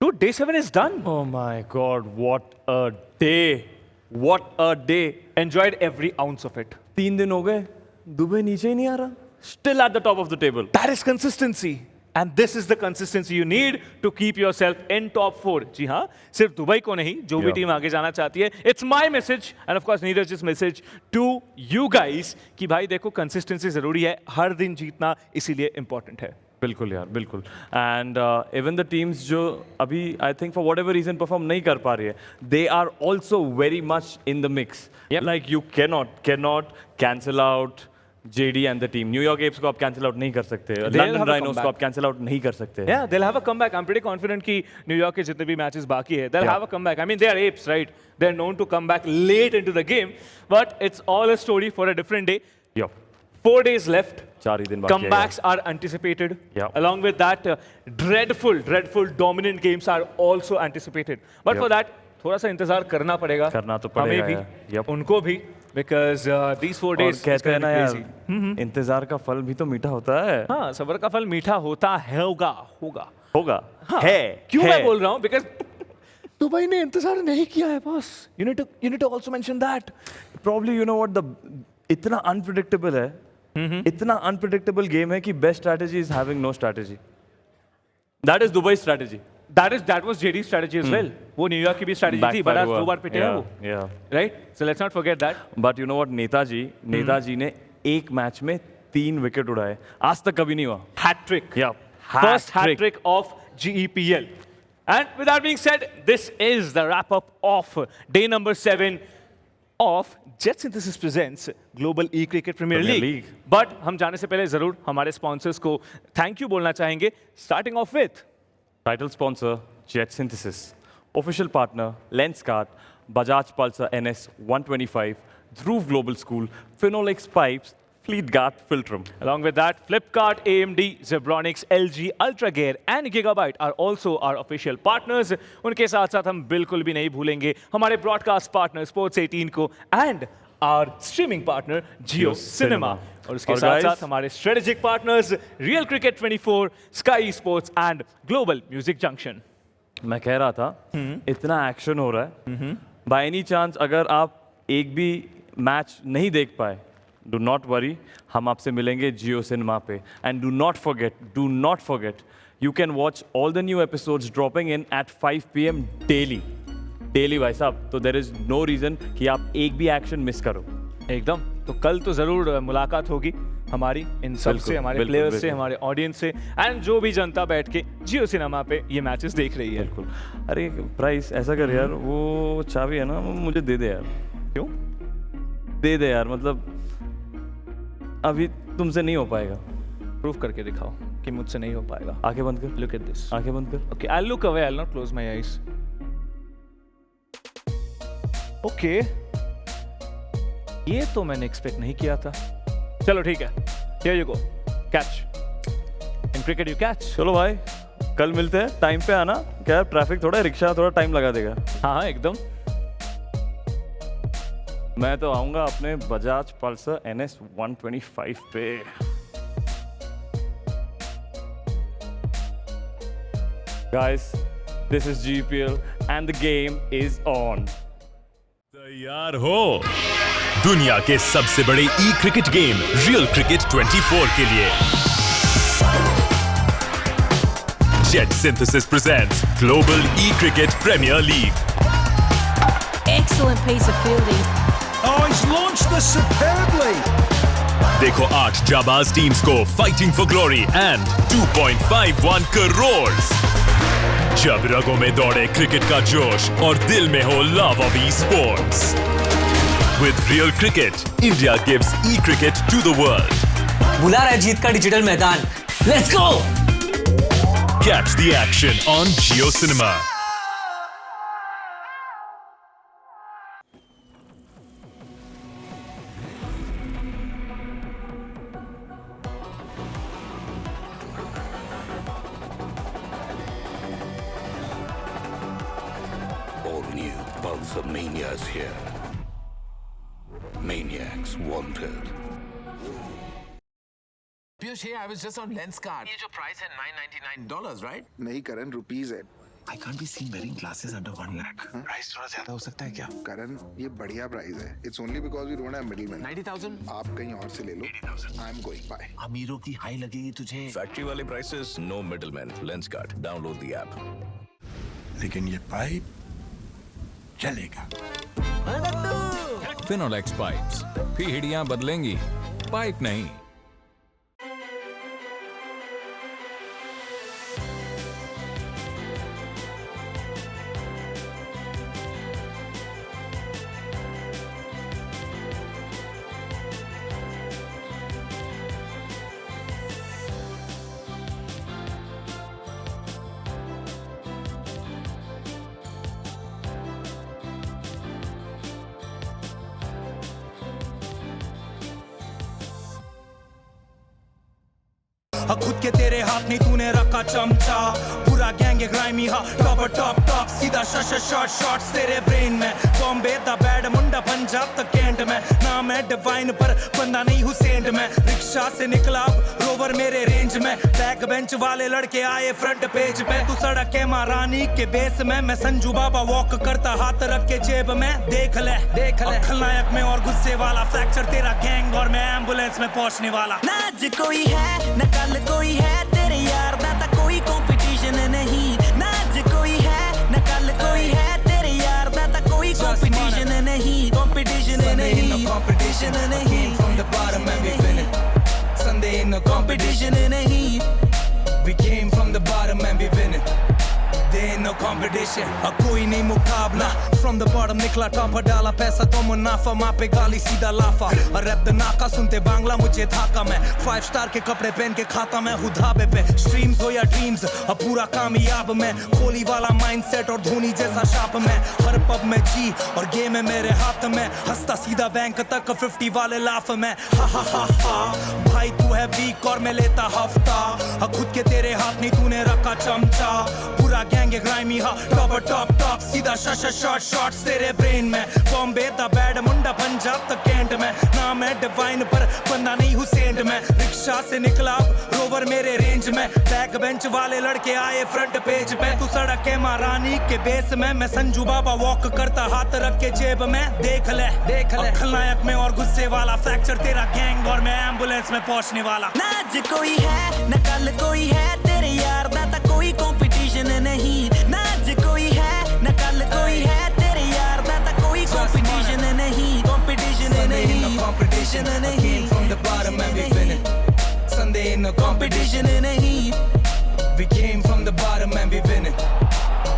dude, day 7 is done. Oh my God, what a day. What a day. Enjoyed every ounce of it. 3 दिन हो गए, Dubai नीचे ही नहीं आ रहा. Still at the top of the table. That is consistency. And this is the consistency you need to keep yourself in top 4. जी हाँ, सिर्फ Dubai को नहीं, जो भी टीम आगे जाना चाहती है. It's my message and of course Neeraj's message to you guys कि भाई देखो consistency ज़रूरी है, हर दिन जीतना इसीलिए important है. बिल्कुल यार, बिल्कुल. And even the teams जो अभी I think for whatever reason perform नहीं कर पा रही है, they are also very much in the mix. Yep. Like you cannot cancel out JD and the team. New York Apes को आप cancel out नहीं कर सकते. London Rhinos को आप cancel out नहीं कर सकते. Yeah, they'll have a comeback. I'm pretty confident कि New York के जितने भी matches बाकी है, they'll have a comeback. I mean, they are apes, right? They're known to come back late into the game, but it's all a story for a different day. Yeah. 4 days left. 4 ही दिन बाकी है. Comebacks are anticipated. Yeah. Along with that, dreadful dominant games are also anticipated. But for that, थोड़ा सा इंतजार करना पड़ेगा. करना तो पड़ेगा. हमें भी, उनको भी. Because these 4 days कहते हैं ना यार, इंतजार का फल भी तो मीठा होता है. हाँ, सब्र का फल मीठा होता है, होगा. हाँ, है. क्यों मैं बोल रहा हूँ? Because दुबई ने इंतजार नहीं किया है, boss. You need to also mention that. Probably you know what, इतना unpredictable है, इतना unpredictable game है कि best strategy is having no strategy. That is Dubai's strategy. That was JD's strategy as well. वो न्यूयॉर्क की भी strategy थी, but आज 2 बार पिटे हैं वो. Yeah. Right? So let's not forget that. But you know what, Netaji ने एक मैच में 3 विकेट उड़ाए. आज तक कभी नहीं हुआ. Hat trick. Yeah. First hat trick of GEPL. And with that being said, this is the wrap-up of day number 7 of JetSynthesys presents Global E-Cricket Premier League. But हम जाने से पहले जरूर हमारे sponsors को thank you बोलना चाहेंगे. Starting off with title sponsor JetSynthesys, official partner Lenskart, Bajaj Pulsar NS 125, Dhruv Global School, Phenolics Pipes, Fleetguard Filtrum. Along with that, Flipkart, AMD, Zebronics, LG, UltraGear and Gigabyte are also our official partners. उनके साथ साथ हम बिल्कुल भी नहीं भूलेंगे हमारे broadcast partner Sports 18 को and our streaming partner Jio Cinema. और उसके साथ साथ हमारे strategic partners Real Cricket 24, Sky Esports and Global Music Junction. मैं कह रहा था इतना एक्शन हो रहा है, बाय एनी चांस अगर आप एक भी मैच नहीं देख पाए, डू नॉट वरी, हम आपसे मिलेंगे जियो सिनेमा पे. And do not forget you can watch all the new episodes dropping in at 5 PM daily भाई साहब. तो देयर इज नो रीजन कि आप एक भी एक्शन मिस करो. एकदम. तो कल तो जरूर मुलाकात होगी हमारी इन सब से, हमारे प्लेयर्स से, हमारे ऑडियंस से एंड जो भी जनता बैठ के जियो सिनेमा पे ये मैचेस देख रही है. बिल्कुल. अरे प्राइस ऐसा कर यार, वो चाबी है ना मुझे दे दे यार. क्यों दे दे यार, मतलब अभी तुमसे नहीं हो पाएगा. प्रूफ करके दिखाओ कि मुझसे नहीं हो पाएगा. आंखें बंद कर. Look at this. आंखें बंद कर. Okay, I look away, I will not close my eyes. Okay, ये तो मैंने एक्सपेक्ट नहीं किया था. चलो ठीक है, here you go. Catch in cricket, you catch. चलो भाई, कल मिलते हैं. टाइम पे आना. क्या ट्रैफिक थोड़ा, रिक्शा थोड़ा टाइम लगा देगा. हाँ एकदम. मैं तो आऊंगा अपने बजाज पल्सर NS 125 पे. Guys, this is GEPL and the game is on. तैयार हो दुनिया के सबसे बड़े ई क्रिकेट गेम रियल क्रिकेट 24 के लिए. JetSynthesys presents Global E-Cricket Premier League. Excellent piece of fielding. Oh, he's launched this superbly. देखो 8 जाबाज टीम्स को fighting for glory and 2.51 crore. जब रगों में दौड़े क्रिकेट का जोश और दिल में हो love of esports. With real cricket, India gives e-cricket to the world. बुला रहा है जीत का डिजिटल मैदान. Let's go! Catch the action on Jio Cinema. Mania is here. Maniacs wanted. Piyush, here I was just on Lenskart. ये जो price है $999, right? नहीं करण, rupees है. I can't be seen wearing glasses under 1 lakh. Price थोड़ा ज्यादा हो सकता है क्या? करण, ये बढ़िया प्राइस है. It's only because we don't have middlemen. 90,000. आप कहीं और से ले लो. 80,000. I'm going. Bye. अमीरों की हाई लगेगी तुझे. Factory वाले prices, no middlemen. Lenskart. Download the app. लेकिन ये पाइप चलेगा. फिनोलेक्स पाइप्स, पीढ़ियां बदलेंगी, पाइप नहीं. खुद के तेरे हाथ में तूने रखा चमचा. पूरा गैंग है ग्राइमी, हा टॉप सीधा शॉट्स तेरे ब्रेन में. बॉम्बे द बैड मुंडा, पंजाब तक कैंट में. नाम है डिवाइन पर बंदा नहीं हुसैन में. रिक्शा से निकला रोवर मेरे रेंज में. बैक बेंच वाले लड़के आए फ्रंट पेज पे. तू सड़क है महारानी के बेस में. मैं संजू बाबा वॉक करता हाथ रख के जेब में. देख ले खलनायक में और गुस्से वाला. फ्रैक्चर तेरा गैंग और मैं एम्बुलेंस में पहुंचने वाला. ना आज कोई है न कल कोई है, तेरे यार दा ता कोई कंपटीशन नहीं. ना आज कोई है न कल कोई है, तेरे यार दा ता कोई कंपटीशन नहीं. कंपटीशन नहीं, competition नहीं. From the bottom and we winning. Sunday in no competition नहीं. We came from the bottom and we winning. competition, कोई नहीं मुकाबला. From the bottom निकला टॉप डाला पैसा तो मुनाफा, माँ पे गाली सीधा लाफा. और रैप द नाका सुनते बांग्ला मुझे थाका मैं. 5 स्टार के कपड़े पहन के खाता मैं हूँ ढाबे पे. स्ट्रीम्स हो या ड्रीम्स पूरा कामयाब मैं. कोहली वाला माइंडसेट और धोनी जैसा शाप मैं. हर पब में जी और गेम है मेरे हाथ में. हंसता सीधा बैंक तक 50 वाले लाफ में. हा हा हा हा भाई तू है वीक और मैं लेता हफ्ता. खुद के तेरे हाथ नहीं तूने रखा चमचा. पूरा गैंग ग्राइमी हा टॉप टॉप टॉप सीधा शॉट शॉट्स तेरे ब्रेन में. बॉम्बे दा बैड मुंडा पंजाब तक कैंट में. नाम है डिवाइन पर बंदा नहीं हुसैन में. रिक्शा से निकला रोवर मेरे रेंज में. बैक बेंच वाले लड़के आए फ्रंट पेज पे. तू सड़क के महारानी के बेस में. मैं संजू बाबा वॉक करता हाथ रख के जेब में. देख ले खलनायक में और गुस्से वाला. फ्रैक्चर तेरा गैंग और मैं एम्बुलेंस में पहुंचने वाला. ना आज कोई है ना कल कोई है. तेरे यार दा ता कोई कंपटीशन नहीं. ना आज कोई है ना कल कोई है. तेरे यार दा ता कोई कंपटीशन नहीं. कंपटीशन नहीं. Competition नहीं. From the bottom and we winning. Sunday in the competition नहीं. We came from the bottom and we winning.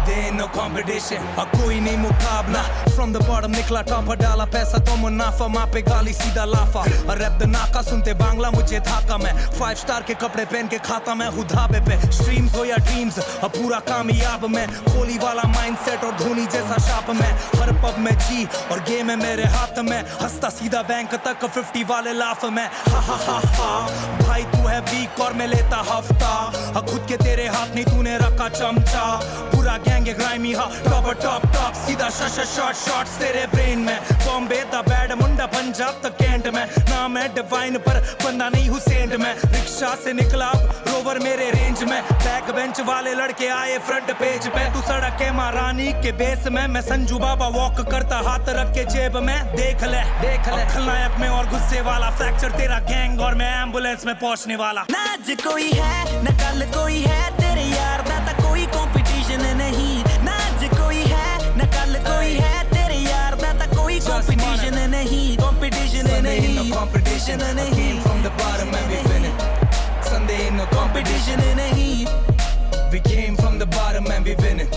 There ain't no competition, कोई नहीं मुकाबला. From the bottom निकला टॉप डाला पैसा तो मुनाफा. माँ पे गाली सीधा लाफा. और रैप द नाका सुनते बांग्ला मुझे थाका मैं. 5 स्टार के कपड़े पहन के खाता मैं हूँ ढाबे पे. स्ट्रीम्स हो या ड्रीम्स पूरा कामयाब मैं. कोहली वाला माइंडसेट और धोनी जैसा शाप मैं. हर पब में जी और गेम है मेरे हाथ में. हंसता सीधा बैंक तक 50 वाले लाफ में. हा हा हा हा भाई तू है वीक और मैं लेता हफ्ता. खुद के तेरे हाथ नहीं तूने रखा चमचा. पूरा गैंग ग्राइमी हा टॉप टॉप सीधा शॉट्स तेरे ब्रेन में. बॉम्बे दा बैड मुंडा पंजाब तक कैंट में. नाम है डिवाइन पर बंदा नहीं हुसैन में. रिक्शा से निकला रोवर मेरे रेंज में. बैक बेंच वाले लड़के आए फ्रंट पेज पे. तू सड़क के महारानी के बेस में. मैं संजू बाबा वॉक करता हाथ रख के जेब में. देख ले खलनायक में और गुस्से वाला. फ्रैक्चर तेरा गैंग और मैं एम्बुलेंस में पहुंचने वाला. ना आज कोई है ना कल कोई है. तेरे यार दा ता कोई कंपटीशन नहीं. ना आज कोई है ना कल कोई है. तेरे यार दा ता कोई कंपटीशन नहीं. कंपटीशन नहीं. Competition नहीं. From the bottom and we winning. Sunday in the competition नहीं. We came from the bottom and we winning.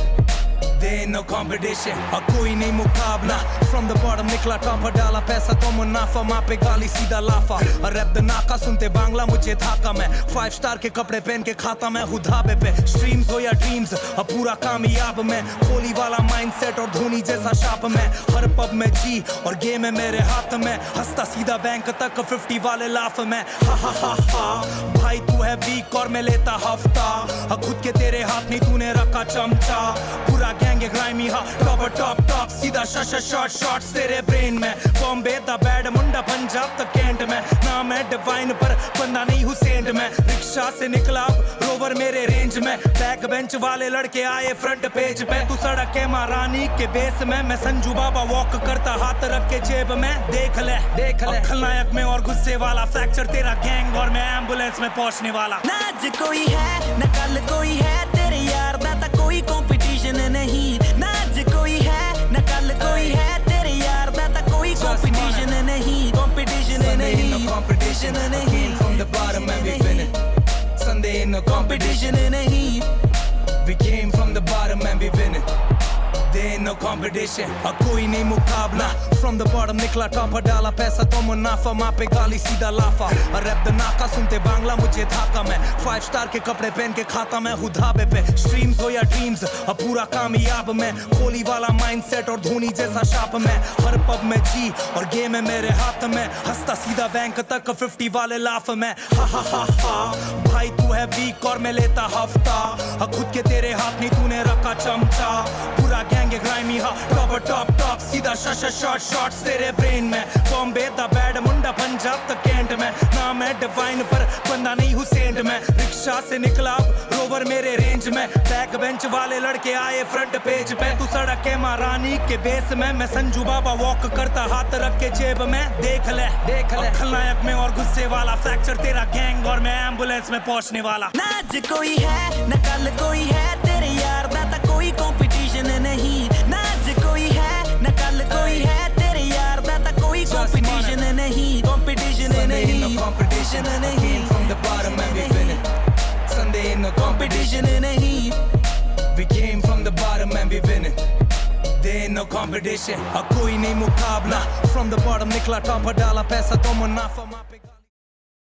There ain't no competition, कोई नहीं मुकाबला. From the bottom निकला टॉप डाला पैसा तो मुनाफा. माँ पे गाली सीधा लाफा. और रैप द नाका सुनते बांग्ला मुझे थाका मैं. 5 स्टार के कपड़े पहन के खाता मैं हूँ ढाबे पे. स्ट्रीम्स हो या ड्रीम्स पूरा कामयाब मैं. कोहली वाला माइंडसेट और धोनी जैसा शाप मैं. हर पब में जी और गेम है मेरे हाथ में. हंसता सीधा बैंक तक 50 वाले लाफ में. हा हा हा हा भाई तू है वीक और मैं लेता हफ्ता. खुद के तेरे हाथ नहीं तूने रखा चमचा. पूरा गैंग ग्राइमी हा टॉप सीधा शॉट्स तेरे ब्रेन में. बॉम्बे दा बैड मुंडा पंजाब तक कैंट में. नाम है डिवाइन पर बंदा नहीं हुसैन में. रिक्शा से निकला रोवर मेरे रेंज में. बैक बेंच वाले लड़के आए फ्रंट पेज पे. तू सड़क के महारानी के बेस में. मैं संजू बाबा वॉक करता हाथ रख के जेब में. देख ले खलनायक में और गुस्से वाला. फ्रैक्चर तेरा गैंग और मैं एम्बुलेंस में पहुंचने वाला. ना आज कोई है ना कल कोई है. तेरे यार दा ता कोई कंपटीशन नहीं. ना आज कोई है ना कल कोई है. तेरे यार दा ता कोई कंपटीशन नहीं. कंपटीशन नहीं. Competition नहीं. From the bottom and we winning. Sunday in the competition नहीं. We came from the bottom and we winning. There ain't no competition, कोई नहीं मुकाबला. From the bottom निकला टॉप डाला पैसा तो मुनाफा. माँ पे गाली सीधा लाफा. और रैप द नाका सुनते बांग्ला मुझे थाका मैं. 5 स्टार के कपड़े पहन के खाता मैं हूँ ढाबे पे. स्ट्रीम्स हो या ड्रीम्स पूरा कामयाब मैं. कोहली वाला माइंडसेट और धोनी जैसा शाप मैं. हर पब में जी और गेम है मेरे हाथ में. हंसता सीधा बैंक तक 50 वाले लाफ में. हा हा हा हा भाई तू है वीक और मैं लेता हफ्ता. खुद के तेरे हाथ नहीं तूने रखा चमचा. पूरा गैंग ग्राइमी हा टॉप सीधा शॉट्स तेरे ब्रेन में. बॉम्बे दा बैड मुंडा पंजाब तक कैंट में. नाम है डिवाइन पर बंदा नहीं हुसैन में. रिक्शा से निकला रोवर मेरे रेंज में. बैक बेंच वाले लड़के आए फ्रंट पेज पे. तू सड़क के महारानी के बेस में. मैं संजू बाबा वॉक करता हाथ रख के जेब में. देख ले खलनायक में और गुस्से वाला. फ्रैक्चर तेरा गैंग और मैं एम्बुलेंस में पहुंचने वाला. ना आज कोई है ना कल कोई है. तेरे यार दा ता कोई कंपटीशन नहीं. ना आज कोई है ना कल कोई है. तेरे यार दा ता कोई कंपटीशन नहीं. कंपटीशन नहीं. Competition नहीं. From the bottom and we winning. Sunday in the competition नहीं. We came from the bottom and we no competition, koi nahi mukabla. From the bottom nikla top, डाला पैसा तो मुनाफा.